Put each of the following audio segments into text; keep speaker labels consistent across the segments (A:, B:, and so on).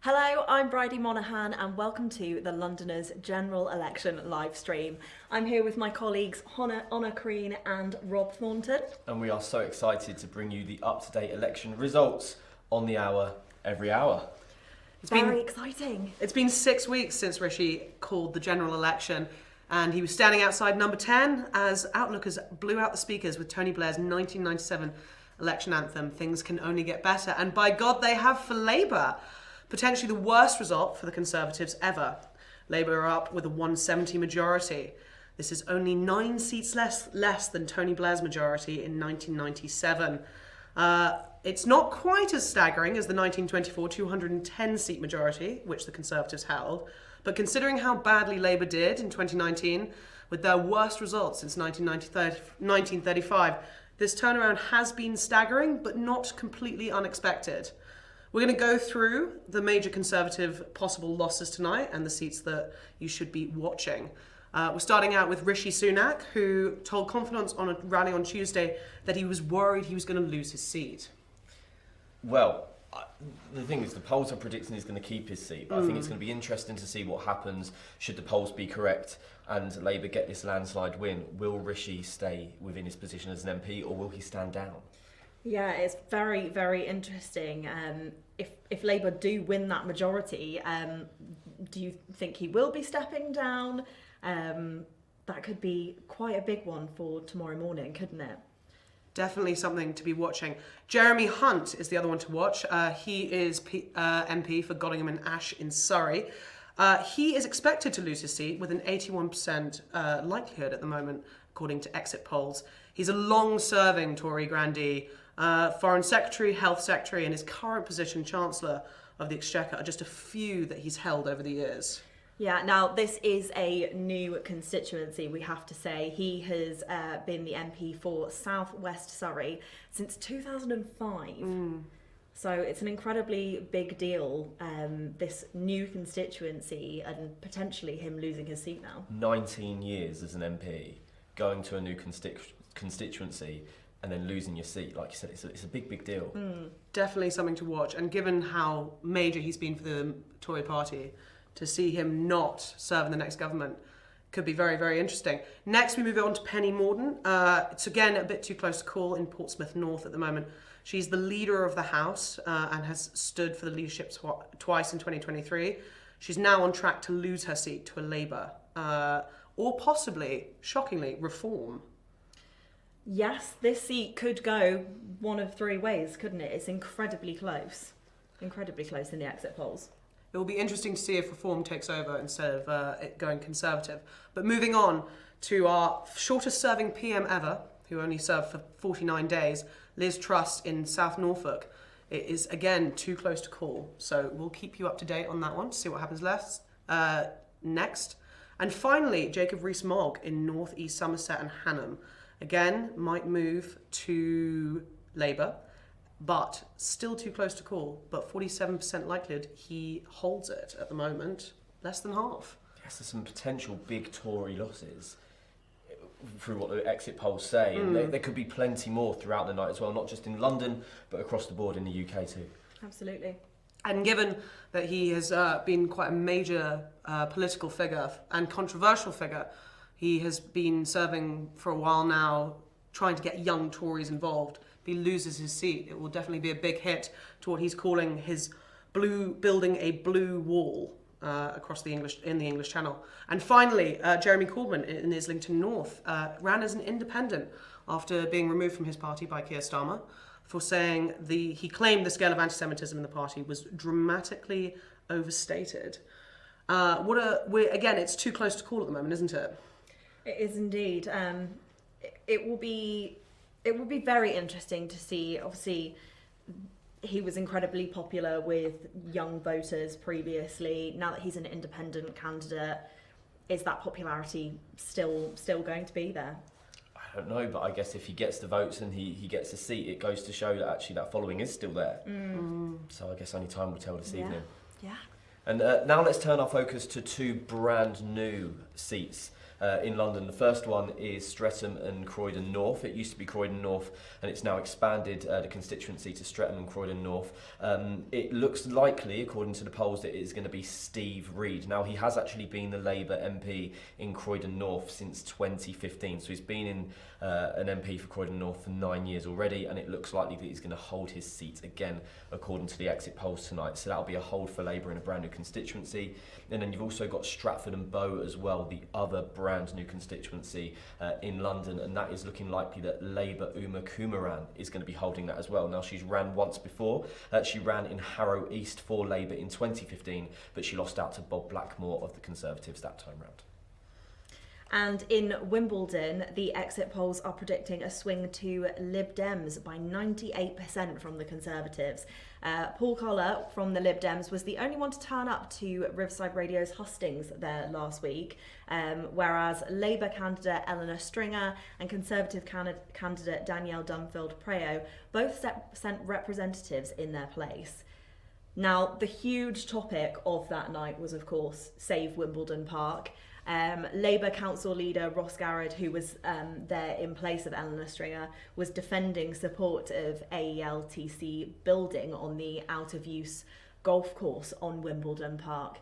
A: Hello, I'm Bridie Monaghan and welcome to the Londoners General Election live stream. I'm here with my colleagues Honor Crean and Rob Thornton.
B: And we are so excited to bring you the up-to-date election results on the hour, every hour.
A: It's very exciting.
C: It's been 6 weeks since Rishi called the general election, and he was standing outside number 10 as Outlookers blew out the speakers with Tony Blair's 1997 election anthem, "Things Can Only Get Better," and by God they have for Labour. Potentially the worst result for the Conservatives ever. Labour are up with a 170 majority. This is only 9 seats less than Tony Blair's majority in 1997. It's not quite as staggering as the 1924 210 seat majority, which the Conservatives held, but considering how badly Labour did in 2019, with their worst results since 1935, this turnaround has been staggering, but not completely unexpected. We're going to go through the major Conservative possible losses tonight and the seats that you should be watching. We're starting out with Rishi Sunak, who told Confidence on a rally on Tuesday that he was worried he was going to lose his seat.
B: Well, the thing is, the polls are predicting he's going to keep his seat, but I think it's going to be interesting to see what happens should the polls be correct and Labour get this landslide win. Will Rishi stay within his position as an MP, or will he stand down?
A: Yeah, it's very, very interesting. If Labour do win that majority, do you think he will be stepping down? That could be quite a big one for tomorrow morning, couldn't it?
C: Definitely something to be watching. Jeremy Hunt is the other one to watch. He is MP for Godingham and Ash in Surrey. He is expected to lose his seat with an 81% likelihood at the moment, according to exit polls. He's a long-serving Tory grandee, Foreign Secretary, Health Secretary, and his current position, Chancellor of the Exchequer, are just a few that he's held over the years.
A: Yeah, now this is a new constituency, we have to say. He has been the MP for South West Surrey since 2005. So it's an incredibly big deal, this new constituency, and potentially him losing his seat now.
B: 19 years as an MP, going to a new constituency and then losing your seat. Like you said, it's a big, big deal.
C: Definitely something to watch. And given how major he's been for the Tory party, to see him not serve in the next government could be very, very interesting. Next, we move on to Penny Mordaunt. It's again a bit too close to call in Portsmouth North at the moment. She's the leader of the House and has stood for the leadership twice in 2023. She's now on track to lose her seat to a Labour, or possibly, shockingly, Reform.
A: Yes, this seat could go one of three ways, couldn't it? It's incredibly close in the exit polls.
C: It will be interesting to see if Reform takes over instead of it going Conservative. But moving on to our shortest serving PM ever, who only served for 49 days, Liz Truss in South Norfolk. It is, again, too close to call. So we'll keep you up to date on that one to see what happens next. And finally, Jacob Rees-Mogg in North East Somerset and Hanham. Again, might move to Labour, but still too close to call. But 47% likelihood he holds it at the moment, less than half.
B: Yes, there's some potential big Tory losses through what the exit polls say. And there could be plenty more throughout the night as well, not just in London, but across the board in the UK too.
A: Absolutely.
C: And given that he has been quite a major political figure and controversial figure, he has been serving for a while now, trying to get young Tories involved. If he loses his seat, it will definitely be a big hit to what he's calling his building a blue wall across the English Channel. And finally, Jeremy Corbyn in Islington North ran as an independent after being removed from his party by Keir Starmer for saying he claimed the scale of anti-Semitism in the party was dramatically overstated. Again, it's too close to call at the moment, isn't it?
A: It is indeed. It will be very interesting to see. Obviously, he was incredibly popular with young voters previously. Now that he's an independent candidate, is that popularity still going to be there?
B: I don't know, but I guess if he gets the votes and he gets a seat, it goes to show that actually that following is still there. So I guess only time will tell this evening.
A: Yeah.
B: And now let's turn our focus to two brand new seats. in London. The first one is Streatham and Croydon North. It used to be Croydon North, and it's now expanded the constituency to Streatham and Croydon North. It looks likely, according to the polls, that it is going to be Steve Reed. Now, he has actually been the Labour MP in Croydon North since 2015, so he's been in an MP for Croydon North for 9 years already, and it looks likely that he's going to hold his seat again, according to the exit polls tonight. So that'll be a hold for Labour in a brand new constituency. And then you've also got Stratford and Bow as well, the other brand new constituency in London, and that is looking likely that Labour Uma Kumaran is going to be holding that as well. Now, she's ran once before. She ran in Harrow East for Labour in 2015, but she lost out to Bob Blackmore of the Conservatives that time round.
A: And in Wimbledon, the exit polls are predicting a swing to Lib Dems by 98% from the Conservatives. Paul Collar from the Lib Dems was the only one to turn up to Riverside Radio's hustings there last week, whereas Labour candidate Eleanor Stringer and Conservative candidate Danielle Dunfield-Preo both sent representatives in their place. Now, the huge topic of that night was, of course, Save Wimbledon Park. Labour Council leader Ross Garrett, who was there in place of Eleanor Stringer, was defending support of AELTC building on the out-of-use golf course on Wimbledon Park.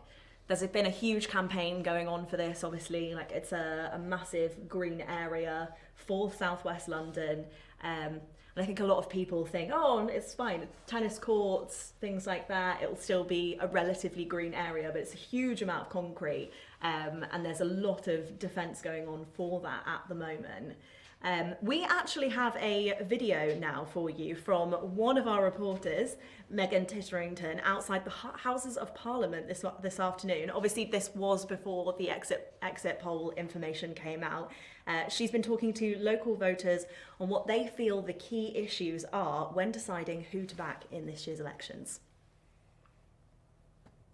A: There's been a huge campaign going on for this, obviously. Like, it's a massive green area for southwest London. And I think a lot of people think, oh, it's fine, tennis courts, things like that, it'll still be a relatively green area, but it's a huge amount of concrete, and there's a lot of defence going on for that at the moment. We actually have a video now for you from one of our reporters, Megan Titterington, outside the Houses of Parliament this afternoon. Obviously, this was before the exit poll information came out. She's been talking to local voters on what they feel the key issues are when deciding who to back in this year's elections.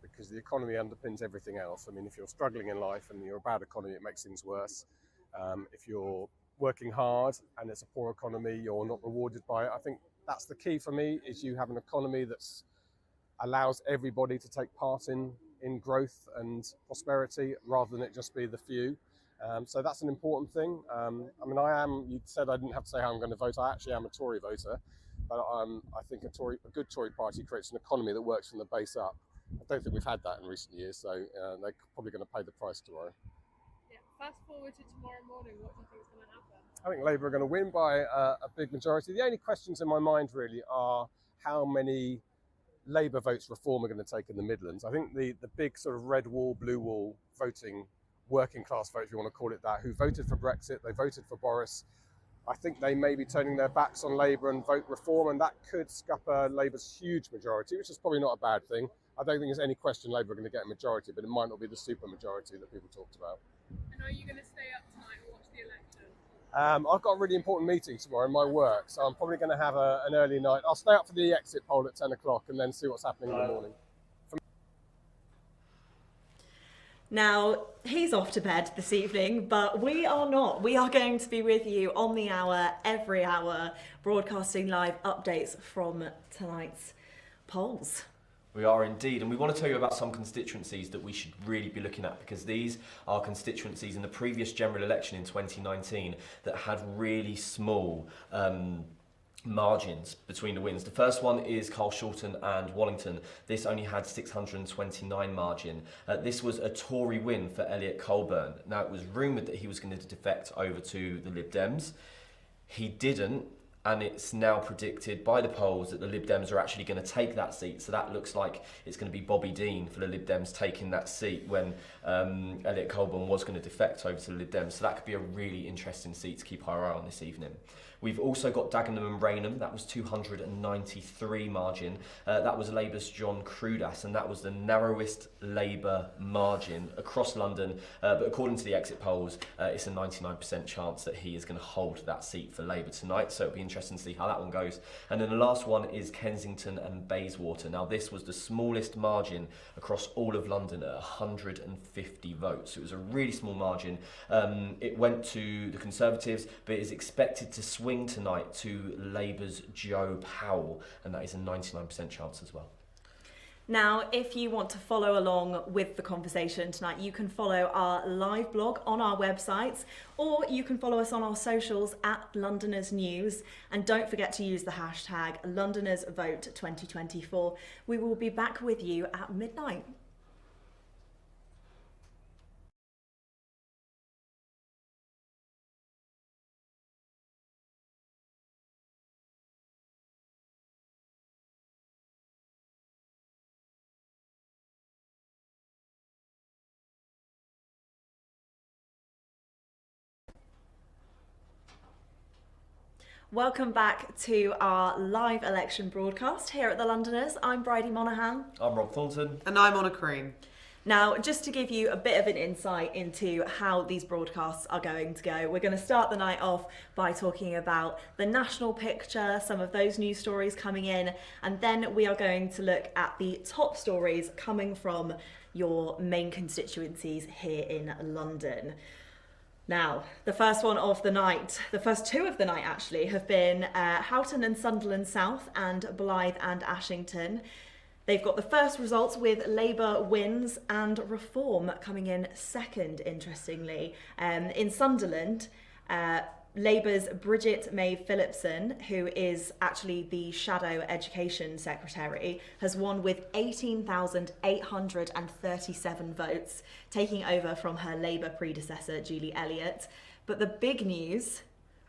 D: Because the economy underpins everything else. I mean, if you're struggling in life and you're a bad economy, it makes things worse. If you're working hard and it's a poor economy, you're not rewarded by it. I think that's the key for me, is you have an economy that allows everybody to take part in growth and prosperity rather than it just be the few. So that's an important thing. I mean, you said I didn't have to say how I'm going to vote. I actually am a Tory voter, but I think a good Tory party creates an economy that works from the base up. I don't think we've had that in recent years, so they're probably going to pay the price tomorrow.
E: Yeah. Fast forward to tomorrow morning, what do you think is going to happen?
D: I think Labour are going to win by a big majority. The only questions in my mind really are how many Labour votes Reform are going to take in the Midlands. I think the big sort of red wall, blue wall voting, working class vote, if you want to call it that, who voted for Brexit, they voted for Boris. I think they may be turning their backs on Labour and vote Reform, and that could scupper Labour's huge majority, which is probably not a bad thing. I don't think there's any question Labour are going to get a majority, but it might not be the super majority that people talked about.
E: And are you going to stay up tonight and watch the election?
D: I've got a really important meeting tomorrow in my work, so I'm probably going to have an early night. I'll stay up for the exit poll at 10 o'clock and then see what's happening in the morning.
A: Now, he's off to bed this evening, but we are not. We are going to be with you on the hour, every hour, broadcasting live updates from tonight's polls.
B: We are indeed, and we want to tell you about some constituencies that we should really be looking at, because these are constituencies in the previous general election in 2019 that had really small margins between the wins. The first one is Carshalton and Wallington. This only had 629 margin. This was a Tory win for Elliot Colburn. Now, it was rumoured that he was going to defect over to the Lib Dems. He didn't. And it's now predicted by the polls that the Lib Dems are actually going to take that seat. So that looks like it's going to be Bobby Dean for the Lib Dems taking that seat when Elliot Colburn was going to defect over to the Lib Dems. So that could be a really interesting seat to keep our eye on this evening. We've also got Dagenham and Rainham. That was 293 margin. That was Labour's John Crudas, and that was the narrowest Labour margin across London. But according to the exit polls, it's a 99% chance that he is going to hold that seat for Labour tonight. So it'll be interesting to see how that one goes. And then the last one is Kensington and Bayswater. Now, this was the smallest margin across all of London at 150 votes. So it was a really small margin. It went to the Conservatives, but it is expected to swing tonight to Labour's Joe Powell, and that is a 99% chance as well.
A: Now, if you want to follow along with the conversation tonight, you can follow our live blog on our websites, or you can follow us on our socials at Londoners News. And don't forget to use the hashtag Londoners Vote 2024. We will be back with you at midnight. Welcome back to our live election broadcast here at the Londoners. I'm Bridie Monaghan.
B: I'm Rob Thornton.
C: And I'm Honor Crean.
A: Now, just to give you a bit of an insight into how these broadcasts are going to go, we're going to start the night off by talking about the national picture, some of those news stories coming in, and then we are going to look at the top stories coming from your main constituencies here in London. Now, the first one of the night, the first two of the night actually, have been Houghton and Sunderland South and Blythe and Ashington. They've got the first results with Labour wins and Reform coming in second, interestingly. In Sunderland, Labour's Bridget May Phillipson, who is actually the Shadow Education Secretary, has won with 18,837 votes, taking over from her Labour predecessor, Julie Elliott. But the big news,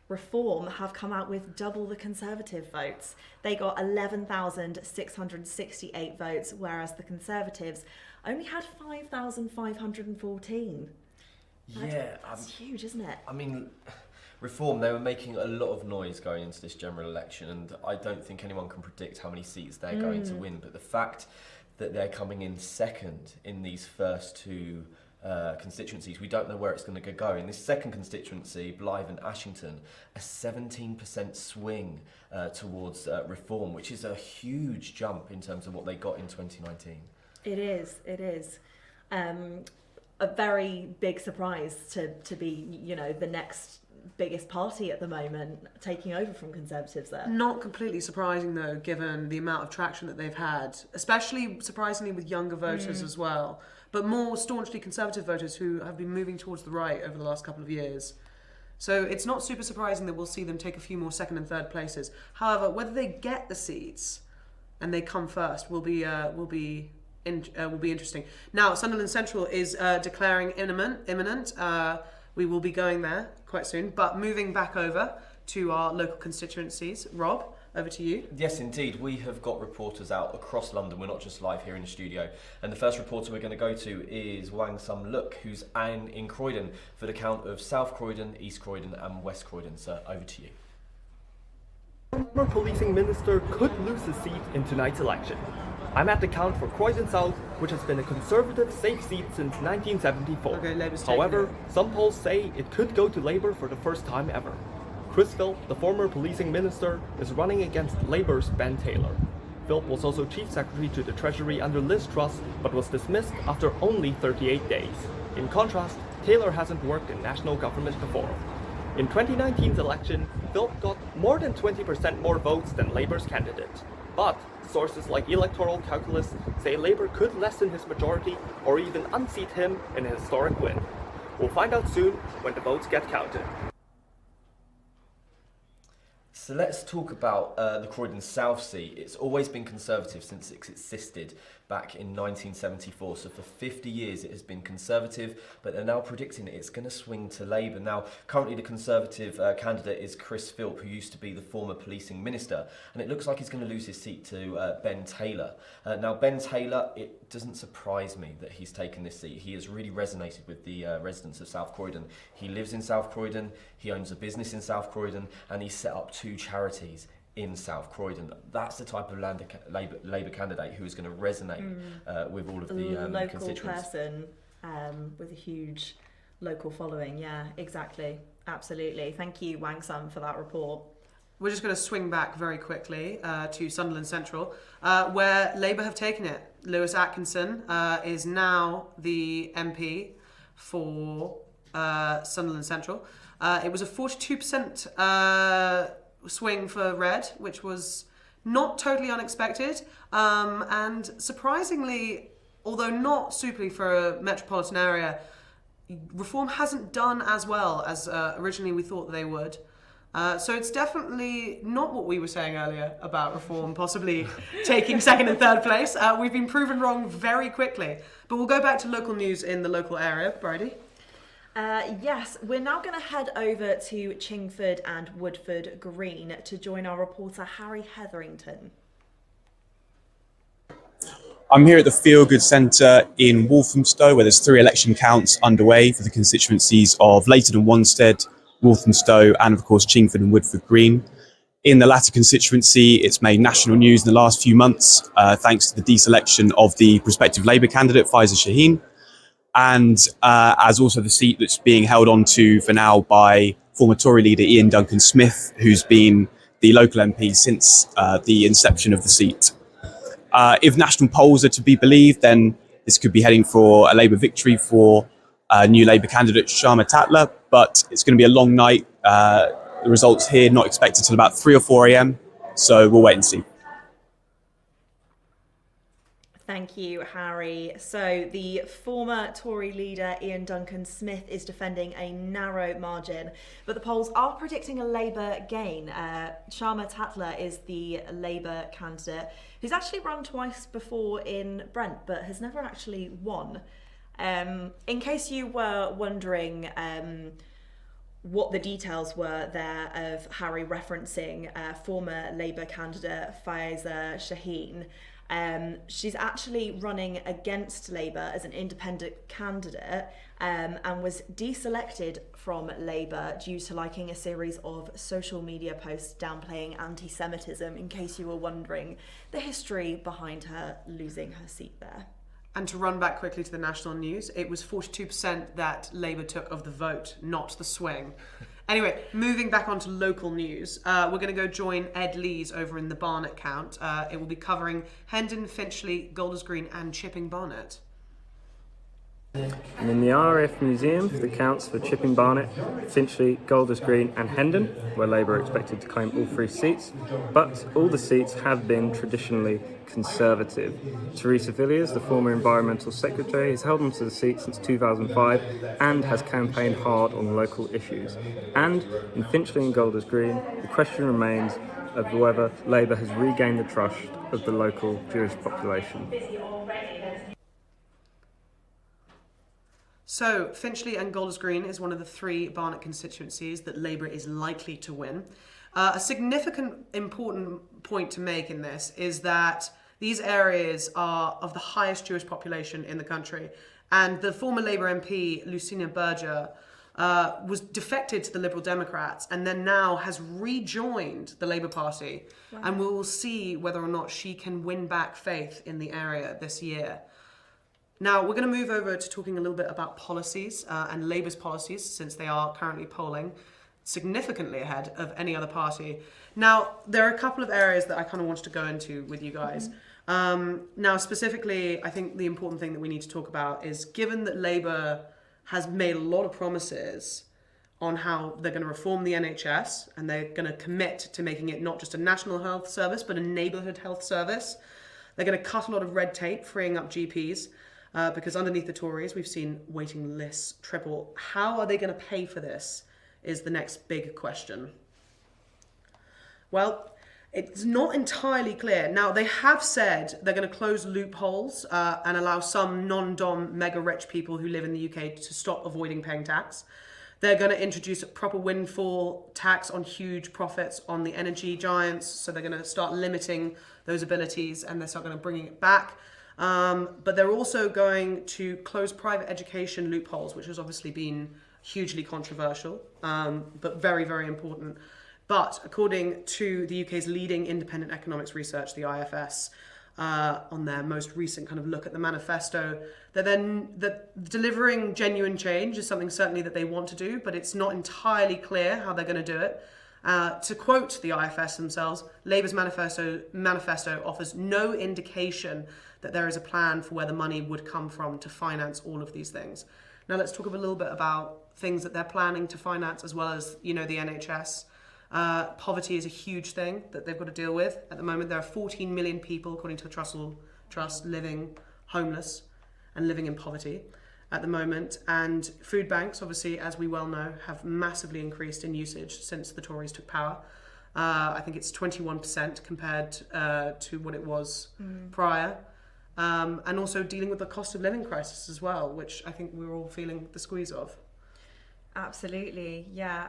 A: Reform have come out with double the Conservative votes. They got 11,668 votes, whereas the Conservatives only had 5,514. That's huge, isn't it?
B: I mean, Reform, they were making a lot of noise going into this general election, and I don't think anyone can predict how many seats they're going to win. But the fact that they're coming in second in these first two constituencies, we don't know where it's going to go. In this second constituency, Blythe and Ashington, a 17% swing towards Reform, which is a huge jump in terms of what they got in 2019.
A: It is. A very big surprise to be, the next biggest party at the moment, taking over from Conservatives there.
C: Not completely surprising though, given the amount of traction that they've had, especially surprisingly with younger voters as well, but more staunchly Conservative voters who have been moving towards the right over the last couple of years. So it's not super surprising that we'll see them take a few more second and third places. However, whether they get the seats and they come first will be interesting. Now, Sunderland Central is declaring imminent. We will be going there quite soon. But moving back over to our local constituencies, Rob, over to you.
B: Yes, indeed. We have got reporters out across London. We're not just live here in the studio. And the first reporter we're going to go to is Wang Sum Look, who's in Croydon for the count of South Croydon, East Croydon and West Croydon. So over to you.
F: Former policing minister could lose his seat in tonight's election. I'm at the count for Croydon South, which has been a Conservative safe seat since 1974.
C: Okay, Labour's taking
F: However,
C: it.
F: some polls say it could go to Labour for the first time ever. Chris Philp, the former policing minister, is running against Labour's Ben Taylor. Philp was also Chief Secretary to the Treasury under Liz Truss, but was dismissed after only 38 days. In contrast, Taylor hasn't worked in national government before. In 2019's election, Philp got more than 20% more votes than Labour's candidate. But sources like Electoral Calculus say Labour could lessen his majority or even unseat him in a historic win. We'll find out soon when the votes get counted.
B: So let's talk about the Croydon South seat. It's always been Conservative since it existed back in 1974. So for 50 years it has been Conservative, but they're now predicting it's going to swing to Labour. Now, currently the Conservative candidate is Chris Philp, who used to be the former policing minister, and it looks like he's going to lose his seat to Ben Taylor. Now, Ben Taylor, it doesn't surprise me that he's taken this seat. He has really resonated with the residents of South Croydon. He lives in South Croydon, he owns a business in South Croydon, and he set up 2 charities in South Croydon. That's the type of Labour candidate who is going to resonate with all of the
A: local
B: constituents.
A: person with a huge local following. Yeah, exactly. Absolutely. Thank you, Wang Sum, for that report.
C: We're just going to swing back very quickly to Sunderland Central, where Labour have taken it. Lewis Atkinson is now the MP for Sunderland Central. It was a 42% swing for Red, which was Not totally unexpected, and surprisingly, although not superly for a metropolitan area, Reform hasn't done as well as originally we thought they would. So it's definitely not what we were saying earlier about Reform possibly taking second and third place. We've been proven wrong very quickly. But we'll go back to local news in the local area. Bridie?
A: Yes, we're now going to head over to Chingford and Woodford Green to join our reporter Harry Hetherington.
G: I'm here at the Feel Good Centre in Walthamstow, where there's 3 election counts underway for the constituencies of Leighton and Wanstead, Walthamstow, and of course Chingford and Woodford Green. In the latter constituency, it's made national news in the last few months thanks to the deselection of the prospective Labour candidate Faiza Shaheen, and as also the seat that's being held on to for now by former Tory leader Ian Duncan Smith, who's been the local MP since the inception of the seat. If national polls are to be believed, then this could be heading for a Labour victory for new Labour candidate Sharma Tatla, but it's going to be a long night. The results here not expected till about 3 or 4 a.m, so we'll wait and see.
A: Thank you, Harry. So the former Tory leader Ian Duncan Smith is defending a narrow margin, but the polls are predicting a Labour gain. Sharma Tatla is the Labour candidate who's actually run twice before in Brent, but has never actually won. In case you were wondering what the details were there of Harry referencing former Labour candidate Faiza Shaheen, she's actually running against Labour as an independent candidate and was deselected from Labour due to liking a series of social media posts downplaying anti-Semitism, in case you were wondering the history behind her losing her seat there.
C: And to run back quickly to the national news, it was 42% that Labour took of the vote, not the swing. Anyway, moving back onto local news, we're going to go join Ed Lees over in the Barnet count. It will be covering Hendon, Finchley, Golders Green and Chipping Barnet.
H: I'm in the RAF Museum for the counts for Chipping Barnet, Finchley, Golders Green and Hendon, where Labour are expected to claim all 3 seats, but all the seats have been traditionally Conservative. Teresa Villiers, the former Environmental Secretary, has held onto the seat since 2005 and has campaigned hard on local issues. And in Finchley and Golders Green, the question remains of whether Labour has regained the trust of the local Jewish population.
C: So, Finchley and Golders Green is one of the 3 Barnet constituencies that Labour is likely to win. A significant, important point to make in this is that these areas are of the highest Jewish population in the country. And the former Labour MP, Lucina Berger, was defected to the Liberal Democrats and then now has rejoined the Labour Party. Wow. And we will see whether or not she can win back faith in the area this year. Now, we're going to move over to talking a little bit about policies and Labour's policies, since they are currently polling significantly ahead of any other party. Now, there are a couple of areas that I kind of wanted to go into with you guys. Now, specifically, I think the important thing that we need to talk about is, given that Labour has made a lot of promises on how they're going to reform the NHS and they're going to commit to making it not just a national health service, but a neighbourhood health service. They're going to cut a lot of red tape, freeing up GPs. Because underneath the Tories, we've seen waiting lists triple. How are they going to pay for this is the next big question. Well, it's not entirely clear. Now, they have said they're going to close loopholes and allow some non-dom mega-rich people who live in the UK to stop avoiding paying tax. They're going to introduce a proper windfall tax on huge profits on the energy giants. So they're going to start limiting those abilities and they're start going to bring it back. But they're also going to close private education loopholes, which has obviously been hugely controversial, but very, very important. But according to the UK's leading independent economics research, the IFS, on their most recent kind of look at the manifesto, that delivering genuine change is something certainly that they want to do, but it's not entirely clear how they're going to do it. To quote the IFS themselves, Labour's manifesto offers no indication that there is a plan for where the money would come from to finance all of these things. Now let's talk a little bit about things that they're planning to finance, as well as, the NHS. Poverty is a huge thing that they've got to deal with. At the moment, there are 14 million people, according to the Trussell Trust, living homeless and living in poverty at the moment. And food banks, obviously, as we well know, have massively increased in usage since the Tories took power. I think it's 21% compared to what it was prior. And also dealing with the cost of living crisis as well, which I think we're all feeling the squeeze of.
A: Absolutely, yeah.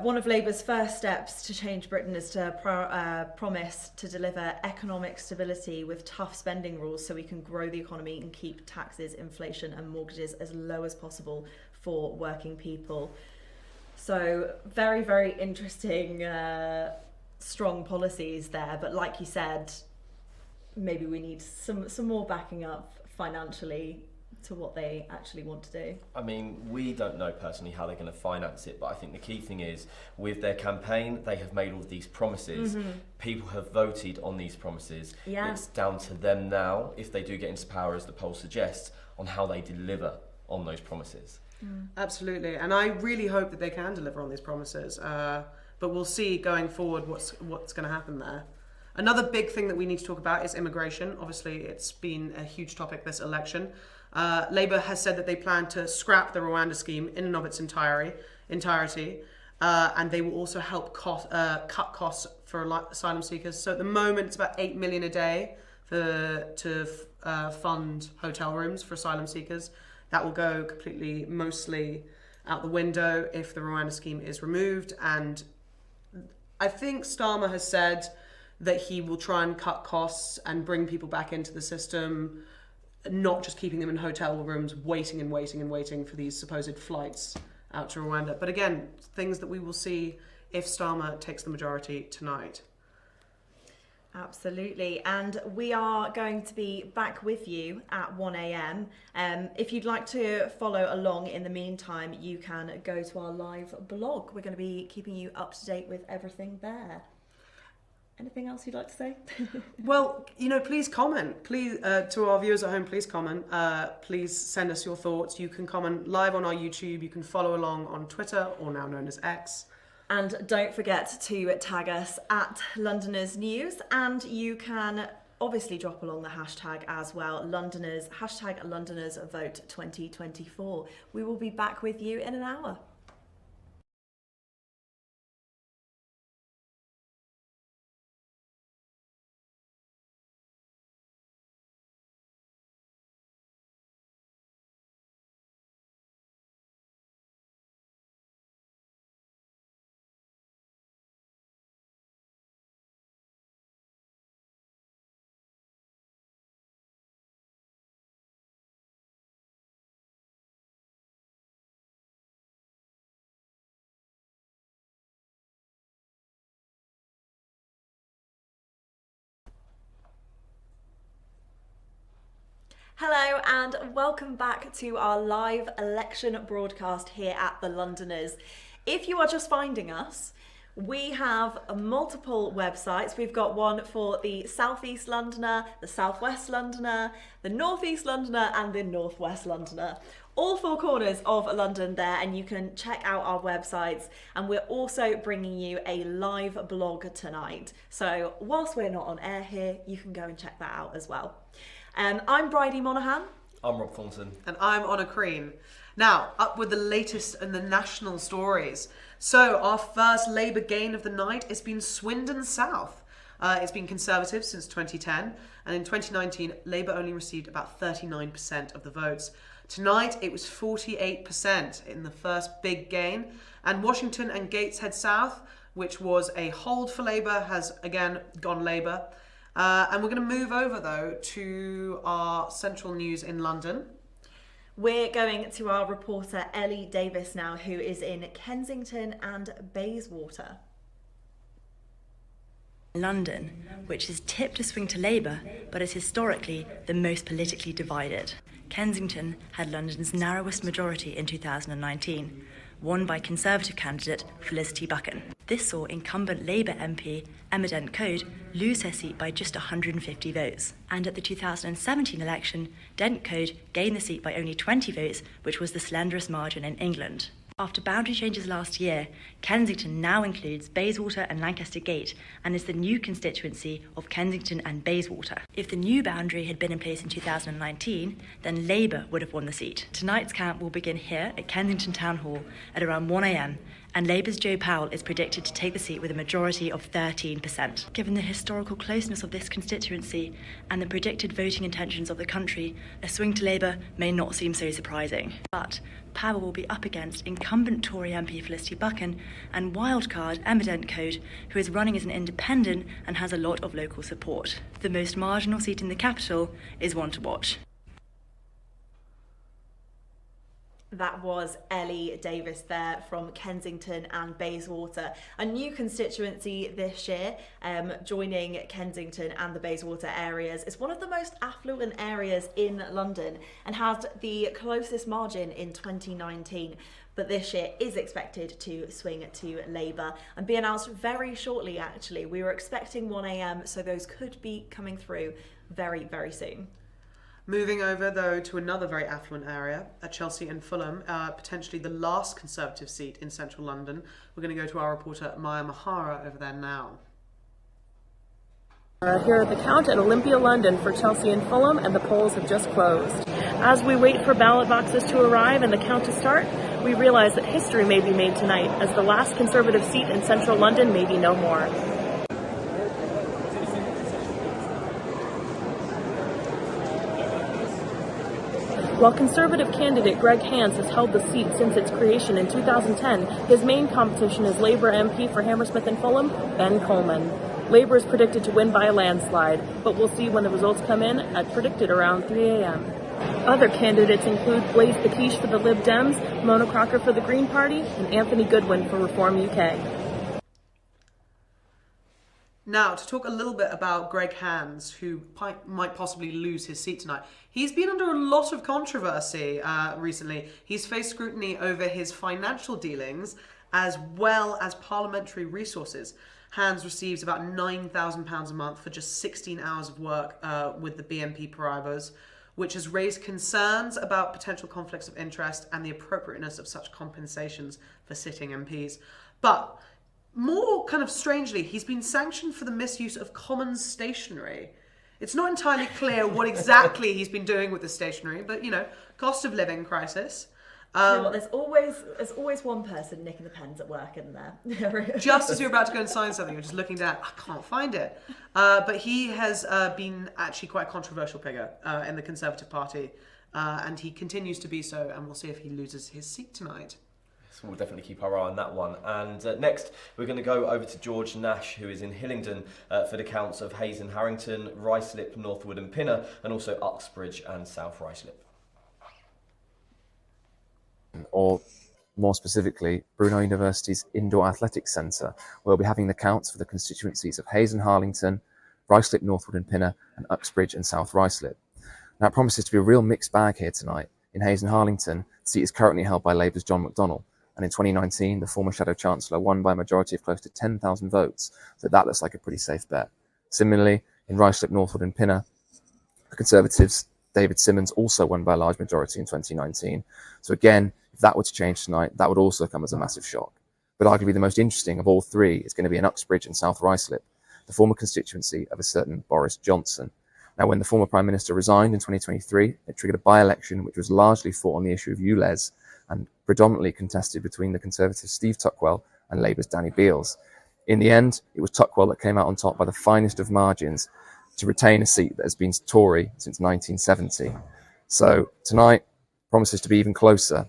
A: One of Labour's first steps to change Britain is to promise to deliver economic stability with tough spending rules so we can grow the economy and keep taxes, inflation and mortgages as low as possible for working people. So very, very interesting, strong policies there. But like you said, maybe we need some more backing up financially to what they actually want to do.
B: I mean, we don't know personally how they're going to finance it, but I think the key thing is with their campaign, they have made all these promises. People have voted on these promises.
A: Yeah.
B: It's down to them now, if they do get into power, as the poll suggests, on how they deliver on those promises.
C: Absolutely, and I really hope that they can deliver on these promises. But we'll see going forward what's going to happen there. Another big thing that we need to talk about is immigration. Obviously, it's been a huge topic this election. Labour has said that they plan to scrap the Rwanda scheme in and of its entirety, and they will also help cut costs for asylum seekers. So at the moment, it's about 8 million a day to fund hotel rooms for asylum seekers. That will go completely, mostly out the window if the Rwanda scheme is removed. And I think Starmer has said that he will try and cut costs and bring people back into the system, not just keeping them in hotel rooms waiting for these supposed flights out to Rwanda. But again, things that we will see if Starmer takes the majority tonight.
A: Absolutely, and we are going to be back with you at 1 a.m. If you'd like to follow along in the meantime, you can go to our live blog. We're going to be keeping you up to date with everything there. Anything else you'd like to say?
C: Well, please comment. Please, to our viewers at home, please comment. Please send us your thoughts. You can comment live on our YouTube. You can follow along on Twitter, or now known as X.
A: And don't forget to tag us at Londoners News, and you can obviously drop along the hashtag as well, Londoners, hashtag Londoners Vote 2024. We will be back with you in an hour. Hello and welcome back to our live election broadcast here at the Londoners. If you are just finding us, we have multiple websites. We've got one for the South East Londoner, the South West Londoner, the North East Londoner and the North West Londoner. All four corners of London there, and you can check out our websites. And we're also bringing you a live blog tonight. So whilst we're not on air here, you can go and check that out as well. I'm Bridie Monaghan.
B: I'm Rob Thornton.
C: And I'm Honor Crean. Now, up with the latest in the national stories. So, our first Labour gain of the night has been Swindon South. It's been Conservative since 2010, and in 2019, Labour only received about 39% of the votes. Tonight, it was 48% in the first big gain, and Washington and Gateshead South, which was a hold for Labour, has again gone Labour. And we're going to move over, though, to our central news in London.
A: We're going to our reporter Ellie Davis now, who is in Kensington and Bayswater.
I: London, which is tipped to swing to Labour, but is historically the most politically divided. Kensington had London's narrowest majority in 2019, won by Conservative candidate Felicity Buchan. This saw incumbent Labour MP Emma Dent-Coad lose her seat by just 150 votes. And at the 2017 election, Dent-Coad gained the seat by only 20 votes, which was the slenderest margin in England. After boundary changes last year, Kensington now includes Bayswater and Lancaster Gate and is the new constituency of Kensington and Bayswater. If the new boundary had been in place in 2019, then Labour would have won the seat. Tonight's count will begin here at Kensington Town Hall at around 1 a.m, and Labour's Joe Powell is predicted to take the seat with a majority of 13%. Given the historical closeness of this constituency and the predicted voting intentions of the country, a swing to Labour may not seem so surprising. But Powell will be up against incumbent Tory MP Felicity Buchan and wildcard Emma Dent-Coad, who is running as an independent and has a lot of local support. The most marginal seat in the capital is one to watch.
A: That was Ellie Davis there from Kensington and Bayswater. A new constituency this year, joining Kensington and the Bayswater areas. It's one of the most affluent areas in London and had the closest margin in 2019. But this year is expected to swing to Labour and be announced very shortly, actually. We were expecting 1 a.m, so those could be coming through very, very soon.
C: Moving over, though, to another very affluent area, at Chelsea and Fulham, potentially the last Conservative seat in central London. We're going to go to our reporter Maya Mahara over there now.
J: Here at the count at Olympia London for Chelsea and Fulham, and the polls have just closed. As we wait for ballot boxes to arrive and the count to start, we realize that history may be made tonight, as the last Conservative seat in central London may be no more. While Conservative candidate Greg Hands has held the seat since its creation in 2010, his main competition is Labour MP for Hammersmith and Fulham, Ben Coleman. Labour is predicted to win by a landslide, but we'll see when the results come in at predicted around 3 a.m. Other candidates include Blaise Bakish for the Lib Dems, Mona Crocker for the Green Party, and Anthony Goodwin for Reform UK.
C: Now, to talk a little bit about Greg Hands, who might possibly lose his seat tonight. He's been under a lot of controversy recently. He's faced scrutiny over his financial dealings as well as parliamentary resources. Hands receives about £9,000 a month for just 16 hours of work with the BNP Paribas, which has raised concerns about potential conflicts of interest and the appropriateness of such compensations for sitting MPs. But more kind of strangely, he's been sanctioned for the misuse of Commons stationery. It's not entirely clear what exactly he's been doing with the stationery, but, you know, cost of living crisis.
A: You know what, there's always one person nicking the pens at work, isn't there?
C: Just as you're about to go and sign something, you're just looking down, I can't find it. But he has been actually quite a controversial figure in the Conservative Party, and he continues to be so, and we'll see if he loses his seat tonight.
B: So we'll definitely keep our eye on that one. And next, we're going to go over to George Nash, who is in Hillingdon for the counts of Hayes and Harrington, Ruislip, Northwood and Pinner, and also Uxbridge and South Ruislip.
K: Or more specifically, Brunel University's Indoor Athletics Centre, where we'll be having the counts for the constituencies of Hayes and Harlington, Ruislip, Northwood and Pinner, and Uxbridge and South Ruislip. Now, it promises to be a real mixed bag here tonight. In Hayes and Harlington, the seat is currently held by Labour's John McDonnell, and in 2019, the former Shadow Chancellor won by a majority of close to 10,000 votes, so that looks like a pretty safe bet. Similarly, in Ruislip, Northwood and Pinner, the Conservatives' David Simmons also won by a large majority in 2019. So again, if that were to change tonight, that would also come as a massive shock. But arguably the most interesting of all three is going to be in Uxbridge and South Ruislip, the former constituency of a certain Boris Johnson. Now, when the former Prime Minister resigned in 2023, it triggered a by-election which was largely fought on the issue of ULEZ and predominantly contested between the Conservatives' Steve Tuckwell and Labour's Danny Beales. In the end, it was Tuckwell that came out on top by the finest of margins to retain a seat that has been Tory since 1970. So tonight promises to be even closer.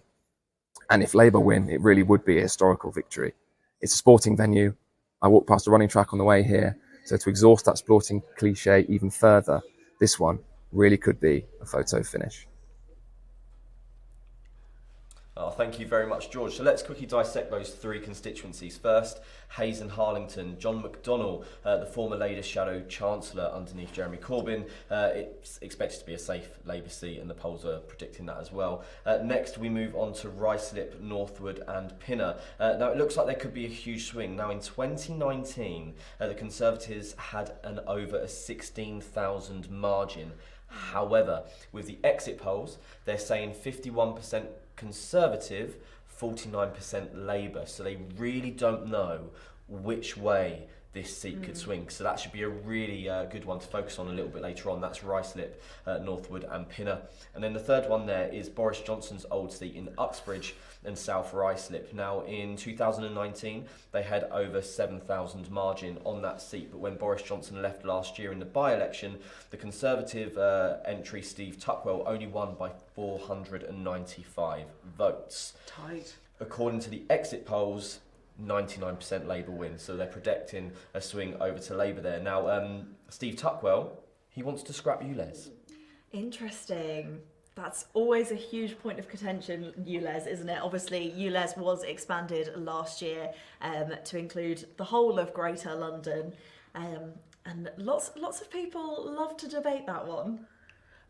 K: And if Labour win, it really would be a historical victory. It's a sporting venue. I walked past a running track on the way here. So to exhaust that sporting cliche even further, this one really could be a photo finish.
B: Oh, thank you very much, George. So let's quickly dissect those three constituencies. First, Hayes and Harlington. John McDonnell, the former Labour Shadow Chancellor underneath Jeremy Corbyn. It's expected to be a safe Labour seat, and the polls are predicting that as well. Next, we move on to Ruislip, Northwood and Pinner. Now, it looks like there could be a huge swing. Now, in 2019, the Conservatives had an over a 16,000 margin. However, with the exit polls, they're saying 51% Conservative, 49% Labour. So they really don't know which way this seat could swing. So that should be a really good one to focus on a little bit later on. That's Ruislip, Northwood and Pinner. And then the third one there is Boris Johnson's old seat in Uxbridge and South Ruislip. Now in 2019 they had over 7,000 margin on that seat, but when Boris Johnson left last year in the by-election, the Conservative entry Steve Tuckwell only won by 495 votes.
C: Tight.
B: According to the exit polls, 99% Labour win, so they're predicting a swing over to Labour there. Now, Steve Tuckwell, he wants to scrap ULEZ.
A: Interesting. That's always a huge point of contention, ULEZ, isn't it? Obviously, ULEZ was expanded last year to include the whole of Greater London, and lots of people love to debate that one.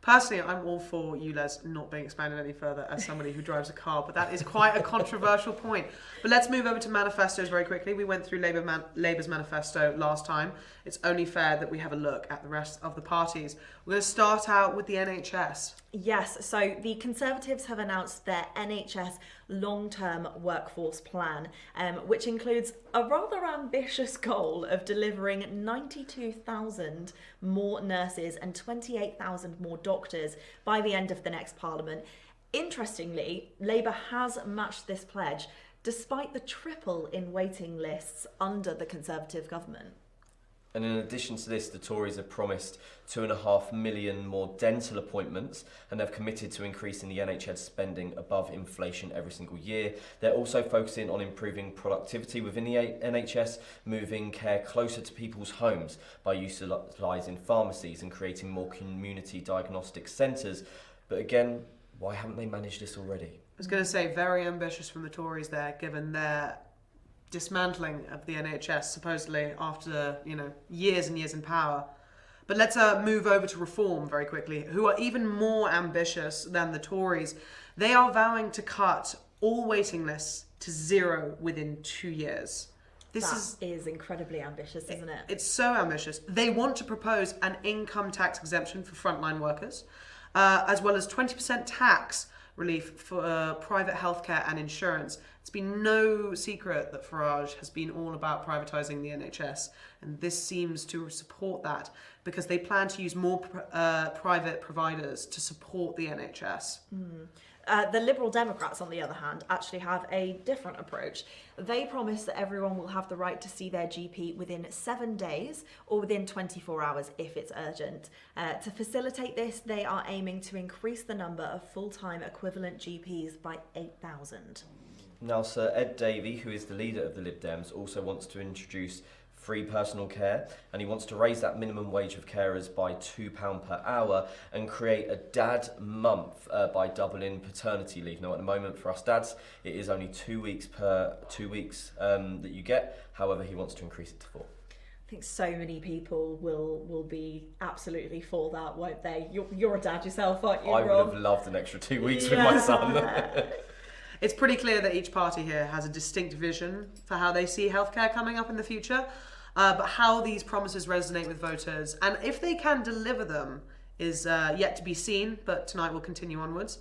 C: Personally, I'm all for ULEZ not being expanded any further as somebody who drives a car, but that is quite a controversial point. But let's move over to manifestos very quickly. We went through Labour's manifesto last time. It's only fair that we have a look at the rest of the parties. We're going to start out with the NHS.
A: Yes, so the Conservatives have announced their NHS long-term workforce plan, which includes a rather ambitious goal of delivering 92,000 more nurses and 28,000 more doctors by the end of the next Parliament. Interestingly, Labour has matched this pledge despite the triple in waiting lists under the Conservative government.
B: And in addition to this, the Tories have promised 2.5 million more dental appointments, and they've committed to increasing the NHS spending above inflation every single year. They're also focusing on improving productivity within the NHS, moving care closer to people's homes by utilising pharmacies and creating more community diagnostic centres. But again, why haven't they managed this already?
C: I was going to say, very ambitious from the Tories there, given their dismantling of the NHS, supposedly after years and years in power. But let's move over to Reform very quickly, who are even more ambitious than the Tories. They are vowing to cut all waiting lists to zero within 2 years.
A: This is incredibly ambitious, isn't it?
C: It's so ambitious. They want to propose an income tax exemption for frontline workers, as well as 20% tax relief for private healthcare and insurance. It's been no secret that Farage has been all about privatising the NHS, and this seems to support that because they plan to use more private providers to support the NHS.
A: The Liberal Democrats, on the other hand, actually have a different approach. They promise that everyone will have the right to see their GP within 7 days or within 24 hours if it's urgent. To facilitate this, they are aiming to increase the number of full-time equivalent GPs by 8,000.
B: Now, Sir Ed Davey, who is the leader of the Lib Dems, also wants to introduce free personal care, and he wants to raise that minimum wage of carers by £2 per hour and create a dad month by doubling paternity leave. Now, at the moment for us dads, it is only 2 weeks per 2 weeks that you get. However, he wants to increase it to 4.
A: I think so many people will be absolutely for that, won't they? You're a dad yourself, aren't you,
B: I
A: Rob?
B: would have loved an extra 2 weeks with my son.
C: It's pretty clear that each party here has a distinct vision for how they see healthcare coming up in the future. But how these promises resonate with voters and if they can deliver them is yet to be seen, but tonight we'll continue onwards.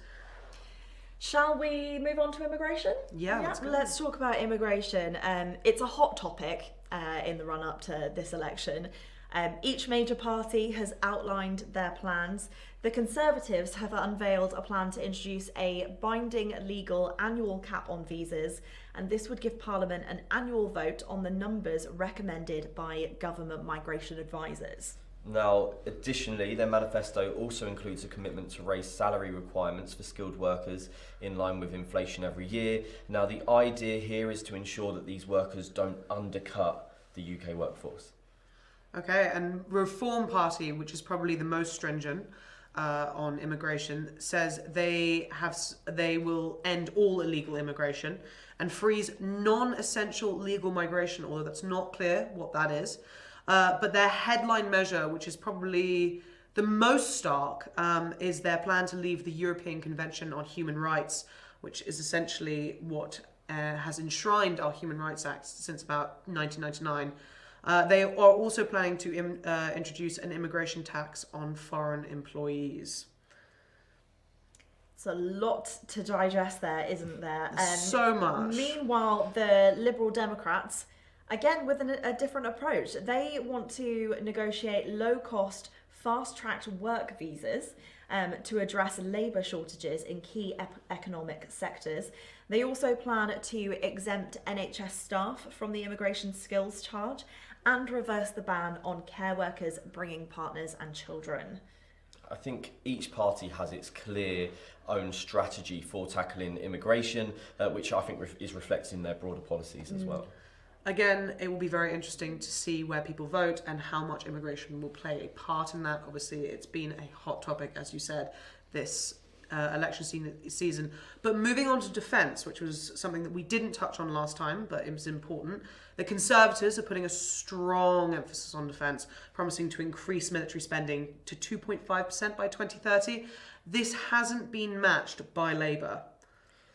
A: Shall we move on to immigration?
C: Yeah.
A: Let's talk about immigration. It's a hot topic in the run-up to this election. Each major party has outlined their plans. The Conservatives have unveiled a plan to introduce a binding legal annual cap on visas, and this would give Parliament an annual vote on the numbers recommended by government migration advisors.
B: Now, additionally, their manifesto also includes a commitment to raise salary requirements for skilled workers in line with inflation every year. Now, the idea here is to ensure that these workers don't undercut the UK workforce.
C: Okay, and Reform Party, which is probably the most stringent on immigration, says they will end all illegal immigration and freeze non-essential legal migration, although that's not clear what that is. But their headline measure, which is probably the most stark, is their plan to leave the European Convention on Human Rights, which is essentially what has enshrined our Human Rights Act since about 1999. They are also planning to introduce an immigration tax on foreign employees.
A: It's a lot to digest there, isn't there?
C: So much.
A: Meanwhile, the Liberal Democrats, again with a different approach, they want to negotiate low-cost, fast-tracked work visas to address labour shortages in key economic sectors. They also plan to exempt NHS staff from the immigration skills charge and reverse the ban on care workers bringing partners and children.
B: I think each party has its clear own strategy for tackling immigration, which I think is reflected in their broader policies as well.
C: Again, it will be very interesting to see where people vote and how much immigration will play a part in that. Obviously, it's been a hot topic, as you said, this election season. But moving on to defence, which was something that we didn't touch on last time, but it was important. The Conservatives are putting a strong emphasis on defence, promising to increase military spending to 2.5% by 2030. This hasn't been matched by Labour.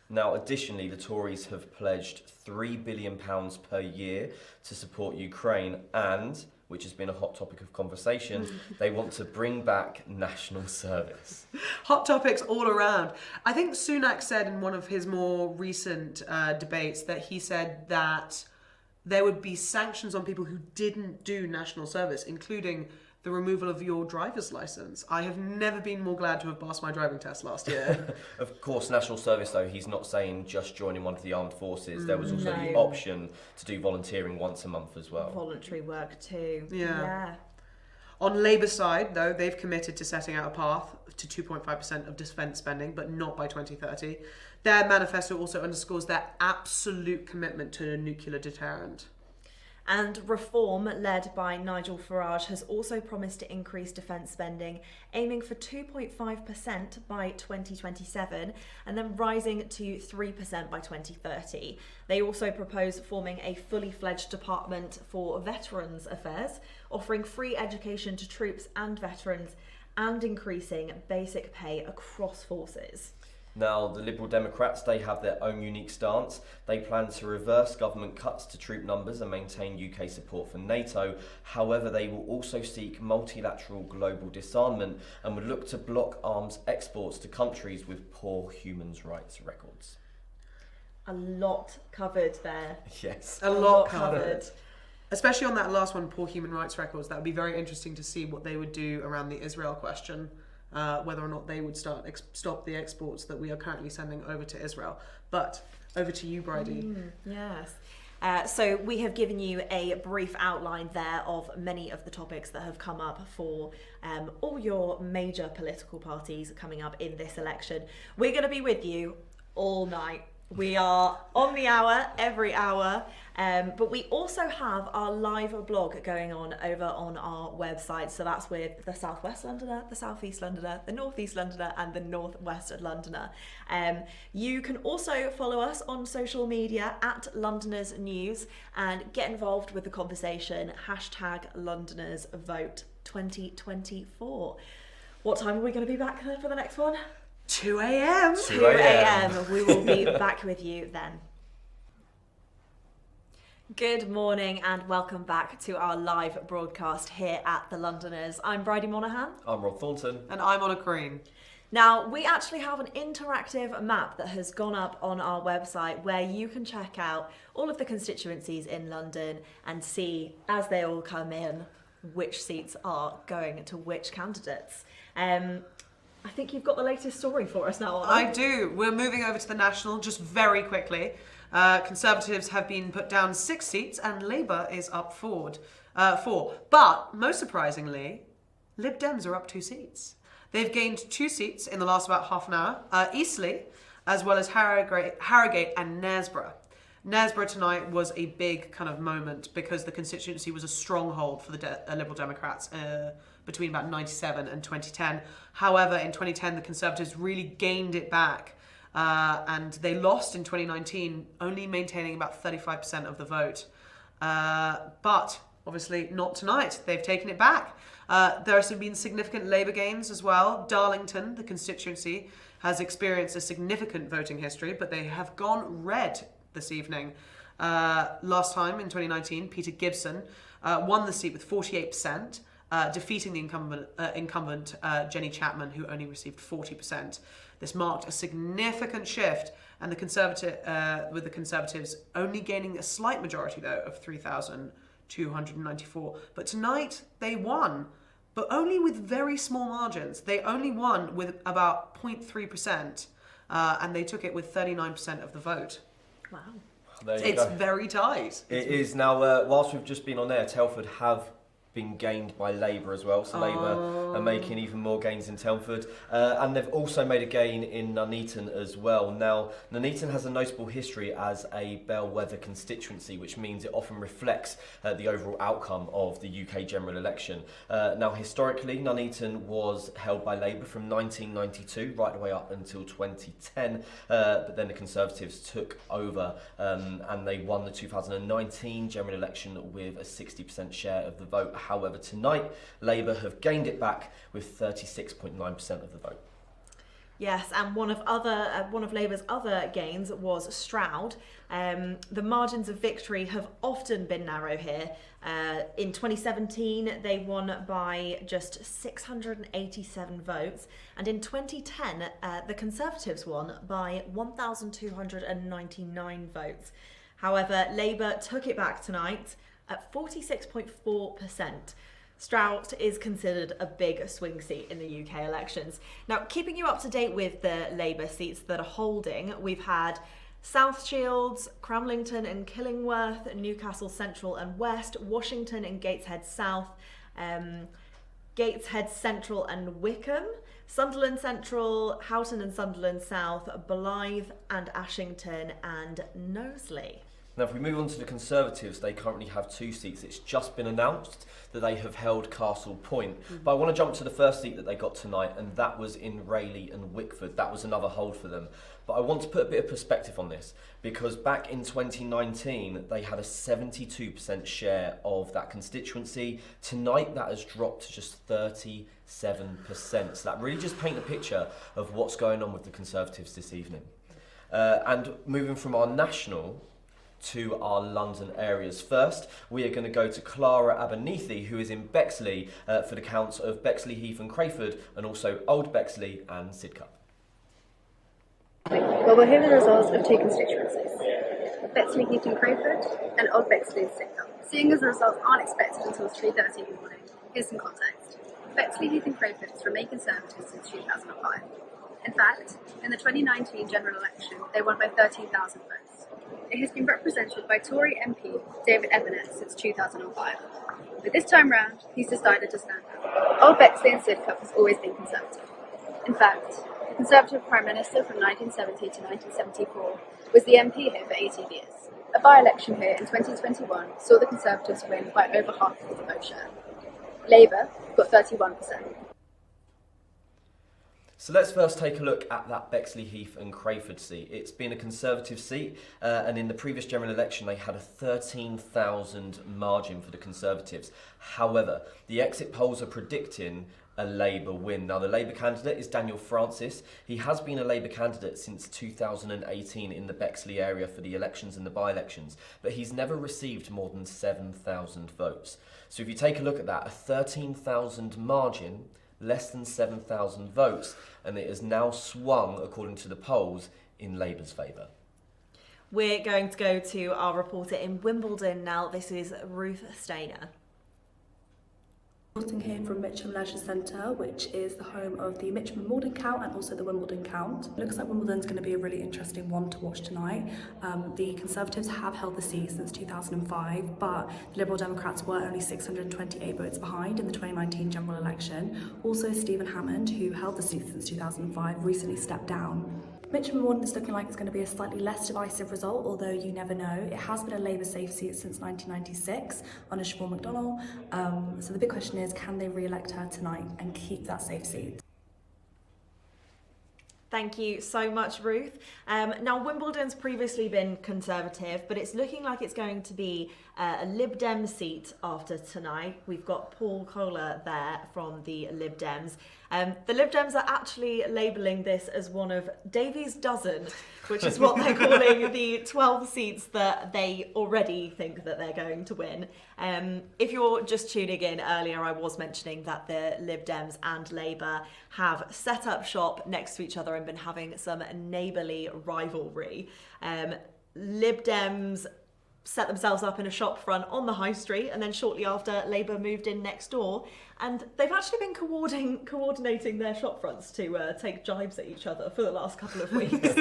B: Now, additionally, the Tories have pledged £3 billion per year to support Ukraine and, which has been a hot topic of conversation, they want to bring back national service.
C: Hot topics all around. I think Sunak said in one of his more recent debates that he said that there would be sanctions on people who didn't do national service, including the removal of your driver's license. I have never been more glad to have passed my driving test last year.
B: Of course, national service, though, he's not saying just joining one of the armed forces. There was also the option to do volunteering once a month as well.
A: Voluntary work too.
C: Yeah. On Labour's side, though, they've committed to setting out a path to 2.5% of defence spending, but not by 2030. Their manifesto also underscores their absolute commitment to a nuclear deterrent.
A: And Reform, led by Nigel Farage, has also promised to increase defence spending, aiming for 2.5% by 2027 and then rising to 3% by 2030. They also propose forming a fully fledged department for Veterans Affairs, offering free education to troops and veterans and increasing basic pay across forces.
B: Now, the Liberal Democrats, they have their own unique stance. They plan to reverse government cuts to troop numbers and maintain UK support for NATO. However, they will also seek multilateral global disarmament and would look to block arms exports to countries with poor human rights records.
A: A lot covered there.
B: Yes.
C: A lot covered. Especially on that last one, poor human rights records. That would be very interesting to see what they would do around the Israel question. Whether or not they would stop the exports that we are currently sending over to Israel. But over to you, Bridie.
A: Yes. So we have given you a brief outline there of many of the topics that have come up for all your major political parties coming up in this election. We're going to be with you all night. We are on the hour, every hour, but we also have our live blog going on over on our website. So that's with the Southwest Londoner, the Southeast Londoner, the Northeast Londoner and the Northwest Londoner. You can also follow us on social media at Londoners News and get involved with the conversation. #LondonersVote 2024. What time are we going to be back for the next one?
C: 2 a.m.
A: 2 a.m. We will be back with you then. Good morning and welcome back to our live broadcast here at The Londoners. I'm Bridie Monaghan.
B: I'm Rob Thornton.
C: And I'm Honor Green.
A: Now, we actually have an interactive map that has gone up on our website where you can check out all of the constituencies in London and see, as they all come in, which seats are going to which candidates. I think you've got the latest story for us now, Honor.
C: I do. We're moving over to the National just very quickly. Conservatives have been put down 6 seats and Labour is up 4. But, most surprisingly, Lib Dems are up 2 seats. They've gained 2 seats in the last about half an hour. Eastleigh, as well as Harrogate and Knaresborough. Knaresborough tonight was a big kind of moment because the constituency was a stronghold for the Liberal Democrats between about 1997 and 2010. However, in 2010, the Conservatives really gained it back and they lost in 2019, only maintaining about 35% of the vote. But obviously not tonight. They've taken it back. There have been significant Labour gains as well. Darlington, the constituency, has experienced a significant voting history, but they have gone red this evening. Last time in 2019, Peter Gibson won the seat with 48%. defeating the incumbent Jenny Chapman, who only received 40%. This marked a significant shift, and the Conservatives only gaining a slight majority, though, of 3,294. But tonight, they won, but only with very small margins. They only won with about 0.3%, and they took it with 39% of the vote.
A: Wow.
C: It's very tight.
B: It is. Now, whilst we've just been on there, Telford have been gained by Labour as well, so Labour are making even more gains in Telford, and they've also made a gain in Nuneaton as well. Now, Nuneaton has a notable history as a bellwether constituency, which means it often reflects the overall outcome of the UK general election. Now, historically, Nuneaton was held by Labour from 1992 right the way up until 2010, but then the Conservatives took over and they won the 2019 general election with a 60% share of the vote. However, tonight, Labour have gained it back with 36.9% of the vote.
A: Yes, and one of Labour's other gains was Stroud. The margins of victory have often been narrow here. In 2017, they won by just 687 votes, and in 2010, the Conservatives won by 1,299 votes. However, Labour took it back tonight at 46.4%. Stroud is considered a big swing seat in the UK elections. Now, keeping you up to date with the Labour seats that are holding, we've had South Shields, Cramlington and Killingworth, Newcastle Central and West, Washington and Gateshead South, Gateshead Central and Wickham, Sunderland Central, Houghton and Sunderland South, Blythe and Ashington and Knowsley.
B: Now, if we move on to the Conservatives, they currently have 2 seats. It's just been announced that they have held Castle Point. But I want to jump to the first seat that they got tonight, and that was in Rayleigh and Wickford. That was another hold for them. But I want to put a bit of perspective on this, because back in 2019, they had a 72% share of that constituency. Tonight, that has dropped to just 37%. So that really just paints a picture of what's going on with the Conservatives this evening. And moving from our national to our London areas. First, we are going to go to Clara Abernethy, who is in Bexley for the counts of Bexley, Heath and Crayford, and also Old Bexley and Sidcup.
L: Well, we're here with the results of 2 constituencies, Bexley, Heath and Crayford, and Old Bexley and Sidcup. Seeing as the results aren't expected until 3:30 in the morning, here's some context. Bexley, Heath and Crayford has remained Conservative since 2005. In fact, in the 2019 general election, they won by 13,000 votes. It has been represented by Tory MP David Evanet since 2005. But this time round, he's decided to stand up. Old Bexley and Sidcup has always been Conservative. In fact, the Conservative Prime Minister from 1970 to 1974 was the MP here for 18 years. A by-election here in 2021 saw the Conservatives win by over half of the vote share. Labour got 31%.
B: So let's first take a look at that Bexley, Heath and Crayford seat. It's been a Conservative seat, and in the previous general election they had a 13,000 margin for the Conservatives. However, the exit polls are predicting a Labour win. Now, the Labour candidate is Daniel Francis. He has been a Labour candidate since 2018 in the Bexley area for the elections and the by-elections, but he's never received more than 7,000 votes. So if you take a look at that, a 13,000 margin, less than 7,000 votes, and it has now swung, according to the polls, in Labour's favour.
A: We're going to go to our reporter in Wimbledon now. This is Ruth Stainer.
M: Reporting here from Mitcham Leisure Centre, which is the home of the Mitcham and Malden Count and also the Wimbledon Count. Looks like Wimbledon's going to be a really interesting one to watch tonight. The Conservatives have held the seat since 2005, but the Liberal Democrats were only 628 votes behind in the 2019 general election. Also, Stephen Hammond, who held the seat since 2005, recently stepped down. Mitcham and Malden is looking like it's going to be a slightly less divisive result, although you never know. It has been a Labour safe seat since 1996 under Siobhan McDonnell. So the big question is, can they re-elect her tonight and keep that safe seat?
A: Thank you so much, Ruth. Now, Wimbledon's previously been Conservative, but it's looking like it's going to be a Lib Dem seat after tonight. We've got Paul Kohler there from the Lib Dems. The Lib Dems are actually labelling this as one of Davies' dozen, which is what they're calling the 12 seats that they already think that they're going to win. If you're just tuning in earlier, I was mentioning that the Lib Dems and Labour have set up shop next to each other and been having some neighbourly rivalry. Lib Dems set themselves up in a shop front on the high street, and then shortly after, Labour moved in next door, and they've actually been coordinating their shop fronts to take jibes at each other for the last couple of weeks.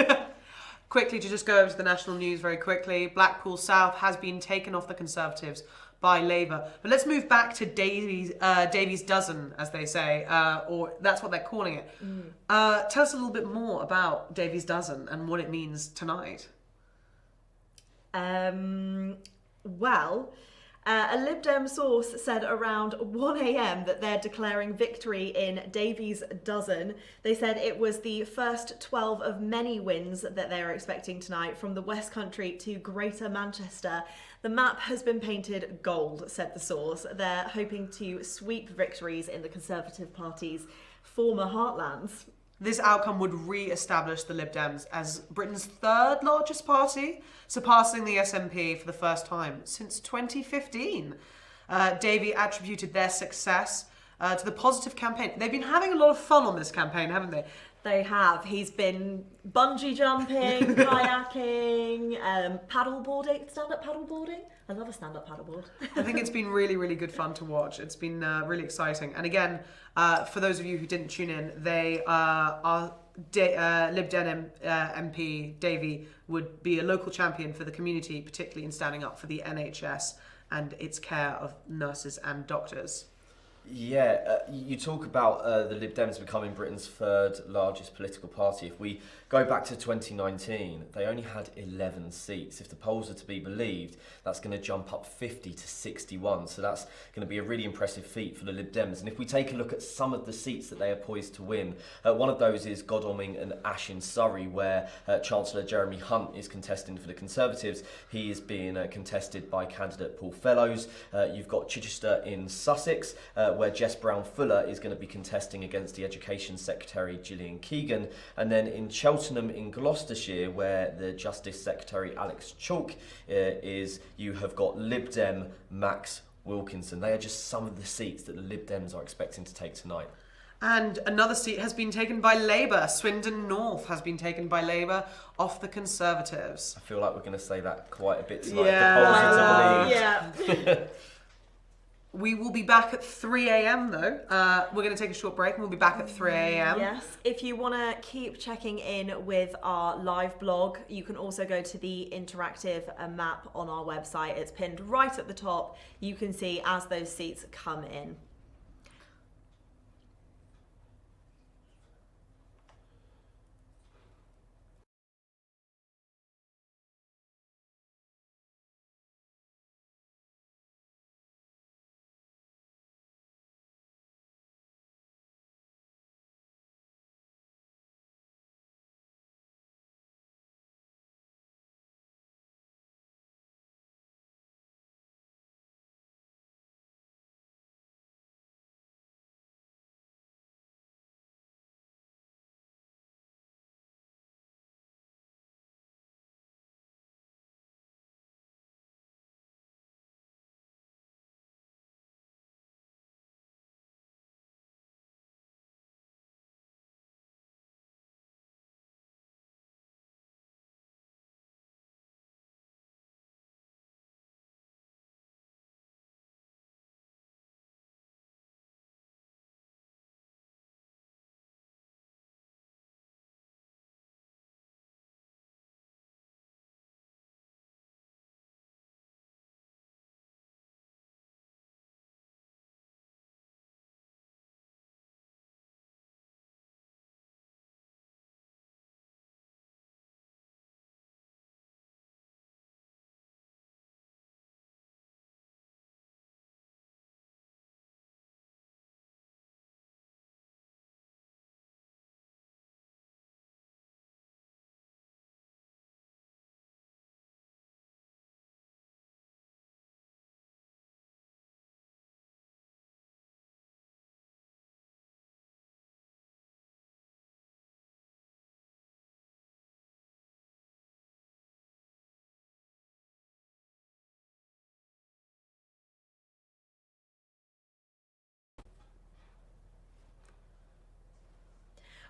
C: Quickly, to just go over to the national news very quickly, Blackpool South has been taken off the Conservatives by Labour. But let's move back to Davies' dozen, as they say, or that's what they're calling it. Tell us a little bit more about Davies' dozen and what it means tonight.
A: A Lib Dem source said around 1 a.m. that they're declaring victory in Davies' dozen. They said it was the first 12 of many wins that they're expecting tonight from the West Country to Greater Manchester. The map has been painted gold, said the source. They're hoping to sweep victories in the Conservative Party's former heartlands.
C: This outcome would re-establish the Lib Dems as Britain's third largest party, surpassing the SNP for the first time since 2015. Davey attributed their success to the positive campaign. They've been having a lot of fun on this campaign, haven't they?
A: They have. He's been bungee jumping, kayaking, paddleboarding, stand-up paddleboarding. I love a stand-up paddleboard.
C: I think it's been really, really good fun to watch. It's been really exciting. And again, for those of you who didn't tune in, they Lib Dem MP Davey would be a local champion for the community, particularly in standing up for the NHS and its care of nurses and doctors.
B: Yeah, you talk about the Lib Dems becoming Britain's third largest political party. If we go back to 2019, they only had 11 seats. If the polls are to be believed, that's going to jump up 50 to 61. So that's going to be a really impressive feat for the Lib Dems. And if we take a look at some of the seats that they are poised to win, one of those is Godalming and Ash in Surrey, where Chancellor Jeremy Hunt is contesting for the Conservatives. He is being contested by candidate Paul Fellows. You've got Chichester in Sussex, where Jess Brown-Fuller is going to be contesting against the Education Secretary Gillian Keegan, and then in Cheltenham in Gloucestershire, where the Justice Secretary Alex Chalk is, you have got Lib Dem Max Wilkinson. They are just some of the seats that the Lib Dems are expecting to take tonight.
C: And another seat has been taken by Labour. Swindon North has been taken by Labour off the Conservatives.
B: I feel like we're going to say that quite a bit tonight. Yeah.
C: We will be back at 3 a.m. though. We're going to take a short break and we'll be back at 3 a.m.
A: Yes. If you want to keep checking in with our live blog, you can also go to the interactive map on our website. It's pinned right at the top. You can see as those seats come in.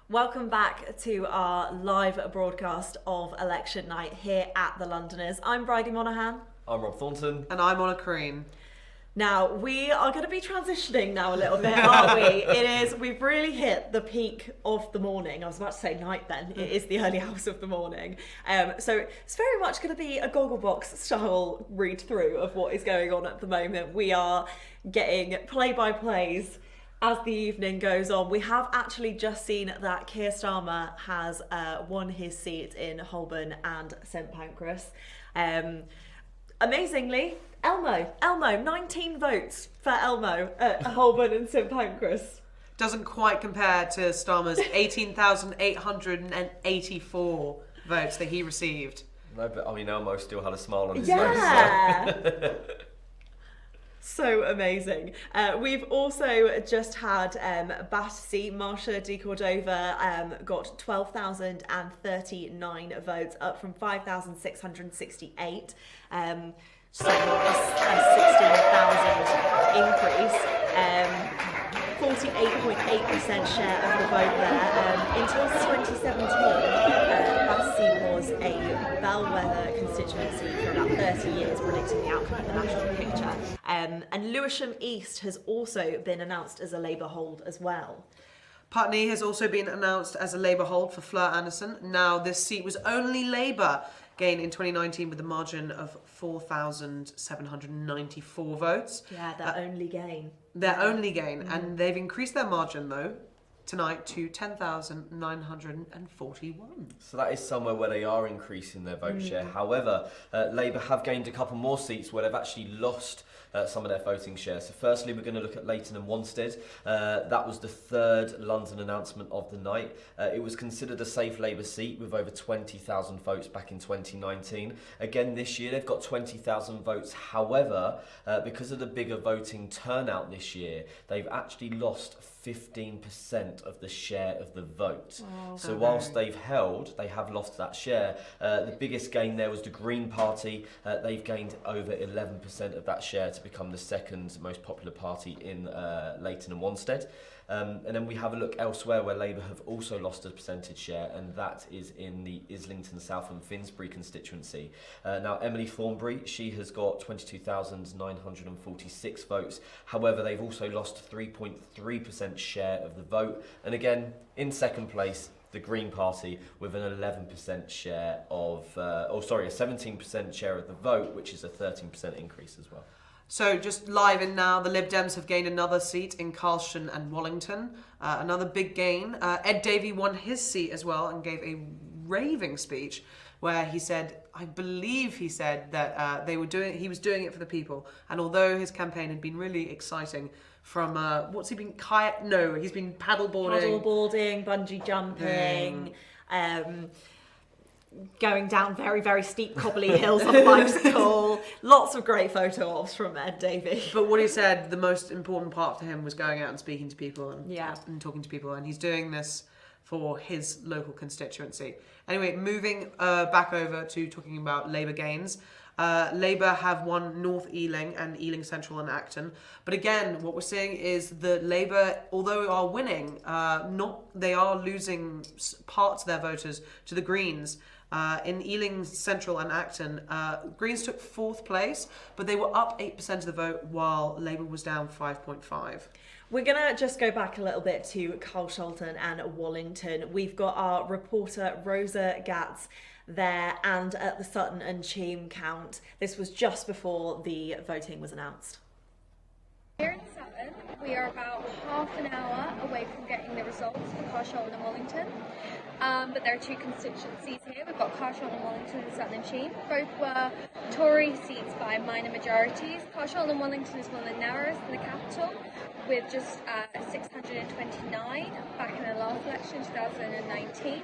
A: Welcome back to our live broadcast of election night here at the Londoners. I'm Bridie Monaghan.
B: I'm Rob Thornton.
C: And I'm Honor Crean.
A: Now, we are going to be transitioning now a little bit, aren't we? We've really hit the peak of the morning. I was about to say night then. It is the early hours of the morning. So it's very much going to be a Gogglebox style read through of what is going on at the moment. We are getting play-by-plays as the evening goes on. We have actually just seen that Keir Starmer has won his seat in Holborn and St Pancras. Amazingly, Elmo, 19 votes for Elmo at Holborn and St Pancras.
C: Doesn't quite compare to Starmer's 18,884 votes that he received.
B: No, but I mean, Elmo still had a smile on his
A: Yeah.
B: face. So.
A: So amazing. We've also just had Battersea, Marsha de Cordova got 12,039 votes, up from 5,668. So a 16,000 increase. 48.8% share of the vote there. Until 2017, Battersea was a bellwether constituency for about 30 years, predicting the outcome of the national picture. And Lewisham East has also been announced as a Labour hold as well.
C: Putney has also been announced as a Labour hold for Fleur Anderson. Now, this seat was only Labour gain in 2019 with a margin of 4,794 votes.
A: Yeah, their only gain.
C: Their only gain. And they've increased their margin, though, tonight to 10,941.
B: So that is somewhere where they are increasing their vote share. However, Labour have gained a couple more seats where they've actually lost some of their voting share. So firstly, we're going to look at Leighton and Wanstead. That was the third London announcement of the night. It was considered a safe Labour seat with over 20,000 votes back in 2019. Again, this year they've got 20,000 votes. However, because of the bigger voting turnout this year, they've actually lost 15% of the share of the vote.
A: Oh,
B: so whilst they've held, they have lost that share. The biggest gain there was the Green Party. They've gained over 11% of that share to become the second most popular party in Leighton and Wanstead. And then we have a look elsewhere where Labour have also lost a percentage share, and that is in the Islington, South and Finsbury constituency. Now, Emily Thornbury, she has got 22,946 votes. However, they've also lost 3.3% share of the vote. And again, in second place, the Green Party with an 11% share of, a 17% share of the vote, which is a 13% increase as well.
C: So just live in now, the Lib Dems have gained another seat in Carlsham and Wallington. Another big gain. Ed Davey won his seat as well and gave a raving speech where he said, I believe he said that he was doing it for the people. And although his campaign had been really exciting from, what's he been, he's been paddleboarding.
A: Paddleboarding, bungee jumping, going down very, very steep cobbly hills on a bicycle. Lots of great photo ops from Ed Davey.
C: But what he said, the most important part to him was going out and speaking to people and talking to people. And he's doing this for his local constituency. Anyway, moving back over to talking about Labour gains. Labour have won North Ealing and Ealing Central and Acton. But again, what we're seeing is that Labour, although they are winning, they are losing parts of their voters to the Greens. In Ealing Central and Acton, Greens took 4th place, but they were up 8% of the vote while Labour was down 5.5%.
A: We're going to just go back a little bit to Carshalton and Wallington. We've got our reporter Rosa Gatz there and at the Sutton and Cheam count. This was just before the voting was announced.
N: Here in Sutton, we are about half an hour away from getting the results for Carshalton and Wallington. But there are two constituencies here. We've got Carshalton and Wallington and Sutton and Cheam. Both were Tory seats by minor majorities. Carshalton and Wallington is one of the narrowest in the capital, with just 629 back in the last election, 2019.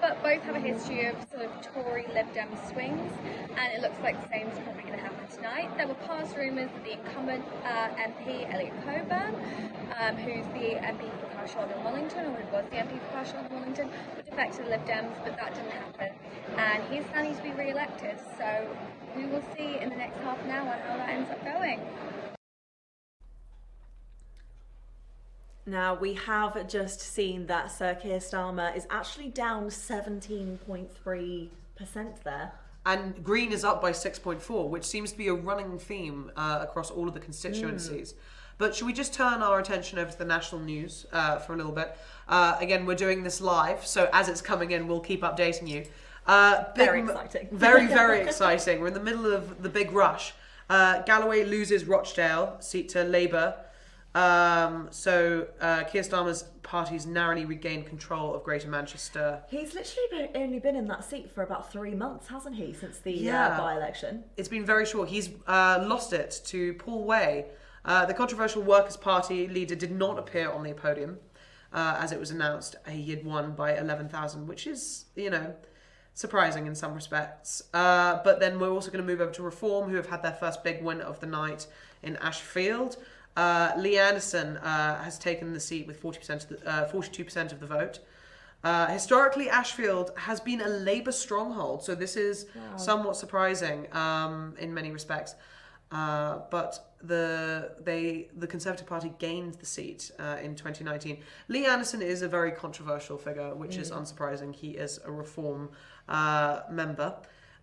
N: But both have a history of sort of Tory Lib Dem swings, and it looks like the same is probably going to happen tonight. There were past rumours that the incumbent MP, Elliot Coburn, who's the MP for Carshalton and Wallington, or who was the MP for Carshalton and Wallington, would defect to the Lib Dems, but that didn't happen. And he's planning to be re-elected, so we will see in the next half an hour how that ends up going.
A: Now, we have just seen that Sir Keir Starmer is actually down 17.3% there.
C: And Green is up by 6.4, which seems to be a running theme across all of the constituencies. But should we just turn our attention over to the national news for a little bit? Again, we're doing this live, so as it's coming in, we'll keep updating you.
A: Very exciting.
C: Very, very exciting. We're in the middle of the big rush. Galloway loses Rochdale seat to Labour. So Keir Starmer's party's narrowly regained control of Greater Manchester.
A: He's literally only been in that seat for about 3 months, hasn't he, since the by-election?
C: It's been very short. He's lost it to Paul Way. The controversial Workers' Party leader did not appear on the podium as it was announced. He had won by 11,000, which is, surprising in some respects. But then we're also going to move over to Reform, who have had their first big win of the night in Ashfield. Lee Anderson has taken the seat with 42% of the vote. Historically, Ashfield has been a Labour stronghold, so this is somewhat surprising in many respects. But the Conservative Party gained the seat in 2019. Lee Anderson is a very controversial figure, which is unsurprising. He is a Reform member.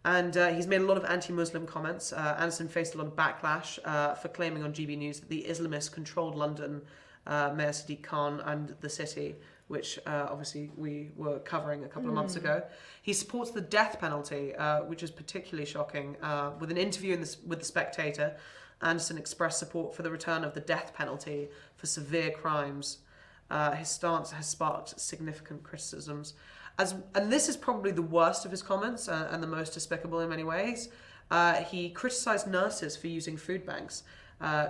C: And he's made a lot of anti-Muslim comments. Anderson faced a lot of backlash for claiming on GB News that the Islamists controlled London, Mayor Sadiq Khan and the city, which obviously we were covering a couple of months ago. He supports the death penalty, which is particularly shocking. With an interview with The Spectator, Anderson expressed support for the return of the death penalty for severe crimes. His stance has sparked significant criticisms. And this is probably the worst of his comments and the most despicable in many ways. He criticised nurses for using food banks,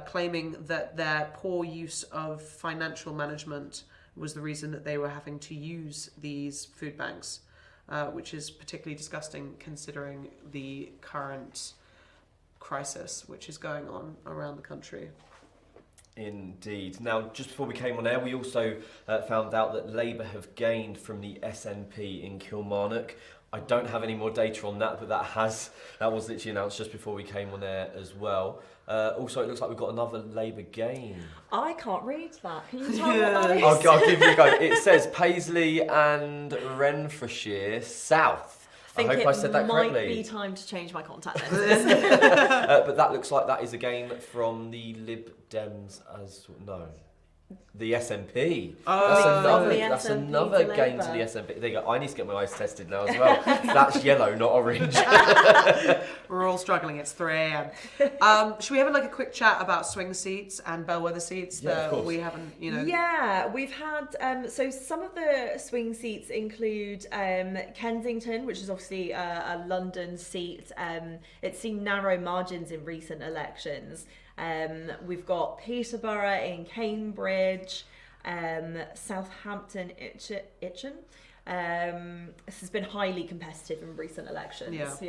C: claiming that their poor use of financial management was the reason that they were having to use these food banks, which is particularly disgusting considering the current crisis which is going on around the country.
B: Indeed. Now, just before we came on air, we also found out that Labour have gained from the SNP in Kilmarnock. I don't have any more data on that, but that was literally announced just before we came on air as well. Also, it looks like we've got another Labour gain.
A: I can't read that. Can you tell me what that is?
B: I'll give you a go. It says Paisley and Renfrewshire South. I hope I said that correctly.
A: Might be time to change my contact lenses.
B: But that looks like that is a gain from the Lib Dems the SNP. That's another gain to the SNP. There you go. I need to get my eyes tested now as well. That's yellow, not orange.
C: We're all struggling. It's 3 a.m. Should we have a quick chat about swing seats and bellwether seats that we haven't,
A: Yeah, we've had, so some of the swing seats include Kensington, which is obviously a London seat. It's seen narrow margins in recent elections. We've got Peterborough in Cambridge, Southampton, Itchen. This has been highly competitive in recent elections.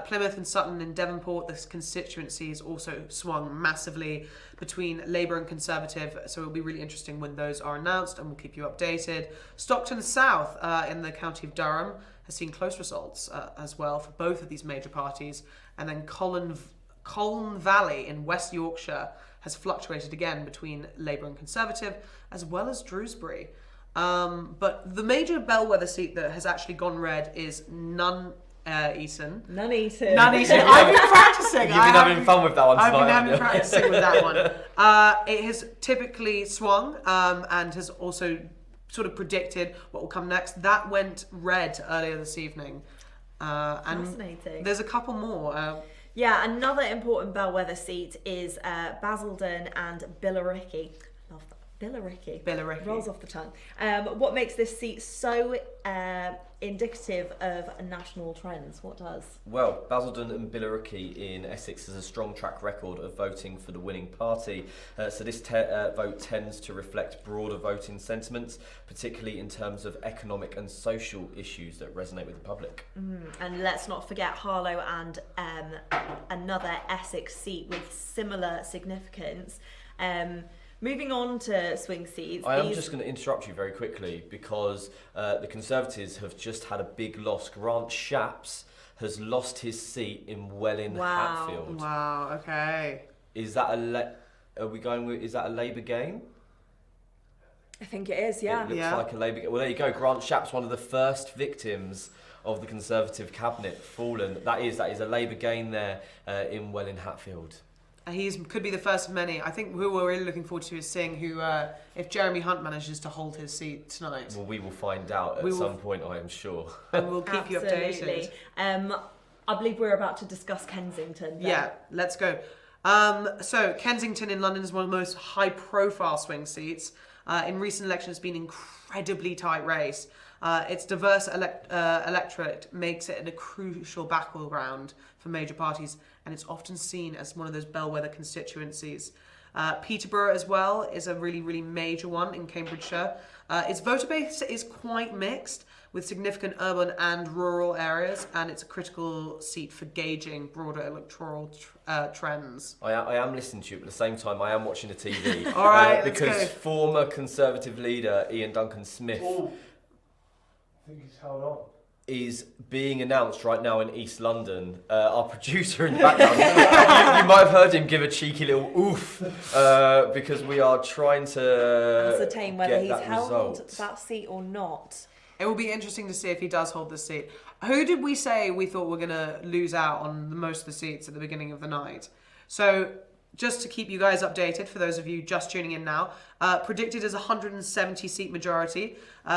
C: Plymouth and Sutton in Devonport, this constituency is also swung massively between Labour and Conservative, so it'll be really interesting when those are announced, and we'll keep you updated. Stockton South in the county of Durham has seen close results as well for both of these major parties, and then Colne Valley in West Yorkshire has fluctuated again between Labour and Conservative, as well as Shrewsbury. But the major bellwether seat that has actually gone red is Nuneaton.
A: Nuneaton.
C: I've been practicing.
B: You've been having fun with that one tonight.
C: I've been practicing with that one. It has typically swung and has also sort of predicted what will come next. That went red earlier this evening.
A: Fascinating.
C: There's a couple more.
A: Yeah, another important bellwether seat is Basildon and Billericay. Love that. Billericay. Rolls off the tongue. What makes this seat so indicative of national trends? What does?
B: Well, Basildon and Billericay in Essex has a strong track record of voting for the winning party. So this vote tends to reflect broader voting sentiments, particularly in terms of economic and social issues that resonate with the public.
A: And let's not forget Harlow and another Essex seat with similar significance. Moving on to swing seats.
B: I am just going to interrupt you very quickly because the Conservatives have just had a big loss. Grant Shapps has lost his seat in Welling Hatfield.
C: Wow, okay.
B: Is that is that a Labour gain?
A: I think it is, yeah.
B: It looks like a Labour... Well, there you go. Grant Shapps, one of the first victims of the Conservative cabinet, fallen. That is a Labour gain there in Welwyn Hatfield.
C: He could be the first of many. I think who we're really looking forward to is seeing who, if Jeremy Hunt manages to hold his seat tonight.
B: Well, we will find out at some point, I am sure.
C: And we'll keep you updated.
A: I believe we're about to discuss Kensington.
C: Yeah, let's go. So Kensington in London is one of the most high-profile swing seats. In recent elections, it's been an incredibly tight race. Its diverse electorate makes it a crucial battleground for major parties, and it's often seen as one of those bellwether constituencies. Peterborough as well is a really, really major one in Cambridgeshire. Its voter base is quite mixed, with significant urban and rural areas, and it's a critical seat for gauging broader electoral trends.
B: I am listening to you, but at the same time, I am watching the TV.
C: All right,
B: because former Conservative leader Ian Duncan Smith
O: I think he's held on.
B: is being announced right now in East London. Our producer in the background, you might have heard him give a cheeky little oof because we are trying to
A: ascertain whether he's held
B: result.
A: that seat or not.
C: It will be interesting to see if he does hold the seat. Who did we say we thought were going to lose out on most of the seats at the beginning of the night? So just to keep you guys updated, for those of you just tuning in now, predicted as a 170-seat majority.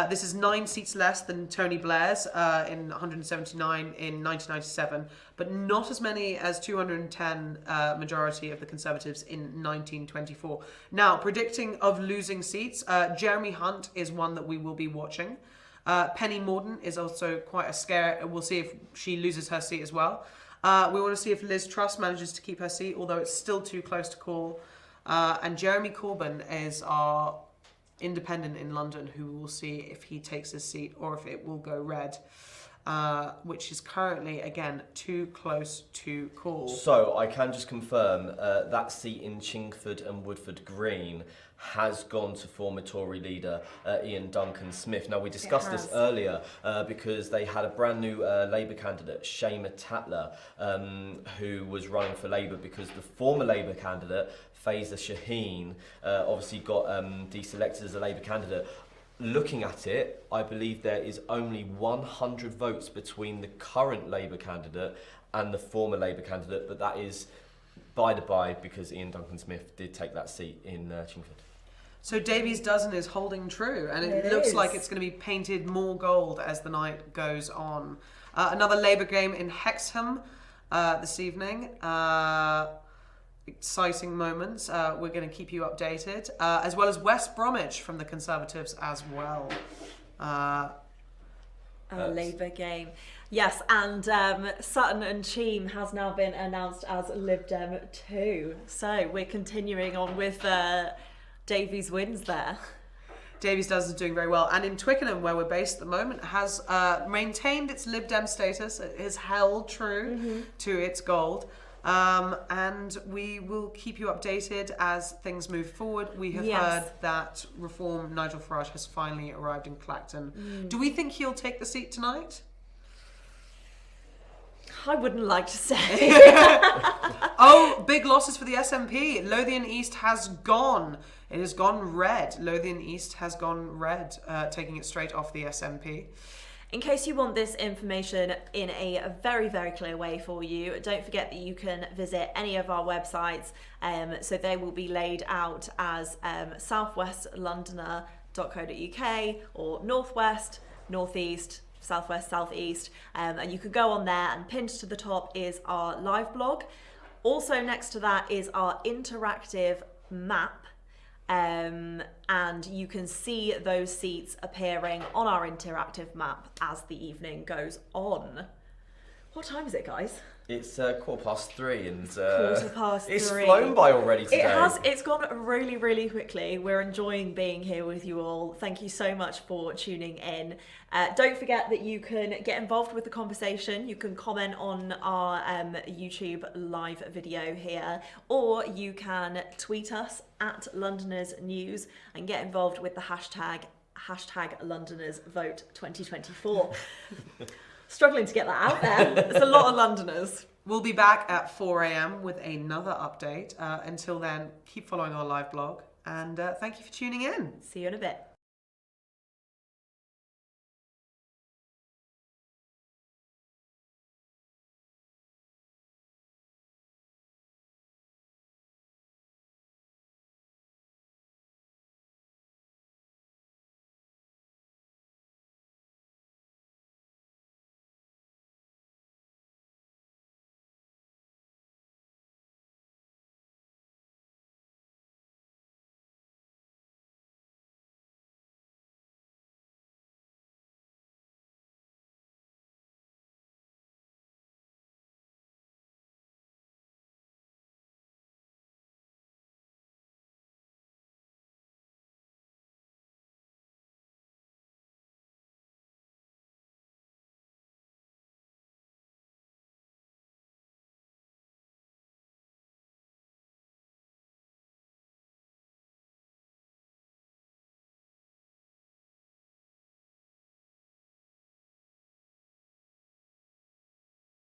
C: This is 9 seats less than Tony Blair's in 179 in 1997, but not as many as 210 majority of the Conservatives in 1924. Now, predicting of losing seats, Jeremy Hunt is one that we will be watching. Penny Mordaunt is also quite a scare. We'll see if she loses her seat as well. We want to see if Liz Truss manages to keep her seat, although it's still too close to call. And Jeremy Corbyn is our independent in London, who will see if he takes his seat or if it will go red, which is currently, again, too close to call.
B: So I can just confirm that seat in Chingford and Woodford Green has gone to former Tory leader Ian Duncan Smith. Now, we discussed this earlier because they had a brand new Labour candidate, Shema Tatler, who was running for Labour because the former Labour candidate, Faiza Shaheen, obviously got deselected as a Labour candidate. Looking at it, I believe there is only 100 votes between the current Labour candidate and the former Labour candidate, but that is by the by because Ian Duncan Smith did take that seat in Chingford.
C: So Davies Dozen is holding true, and it looks like it's going to be painted more gold as the night goes on. Another Labour game in Hexham this evening. Exciting moments. We're going to keep you updated, as well as West Bromwich from the Conservatives as well.
A: A Labour game. Yes, and Sutton and Cheam has now been announced as Lib Dem 2. So we're continuing on with Davies wins there.
C: Davies Does is doing very well, and in Twickenham, where we're based at the moment, has maintained its Lib Dem status. It has held true to its gold. And we will keep you updated as things move forward. We have heard that Reform Nigel Farage has finally arrived in Clacton. Do we think he'll take the seat tonight?
A: I wouldn't like to say.
C: Oh, big losses for the SNP. Lothian East has gone. It has gone red. Lothian East has gone red, taking it straight off the SNP.
A: In case you want this information in a very, very clear way for you, don't forget that you can visit any of our websites. So they will be laid out as southwestlondoner.co.uk or northwest, northeast, southwest, southeast. And you can go on there, and pinned to the top is our live blog. Also next to that is our interactive map. And you can see those seats appearing on our interactive map as the evening goes on. What time is it, guys?
B: It's 3:15 and it's
A: 3:15.
B: flown by already today.
A: It has. It's gone really, really quickly. We're enjoying being here with you all. Thank you so much for tuning in. Don't forget that you can get involved with the conversation. You can comment on our YouTube live video here, or you can tweet us at Londoners News and get involved with the hashtag Londoners Vote 2024. Struggling to get that out there. There's a lot of Londoners.
C: We'll be back at 4 a.m. with another update. Until then, keep following our live blog, and thank you for tuning in.
A: See you in a bit.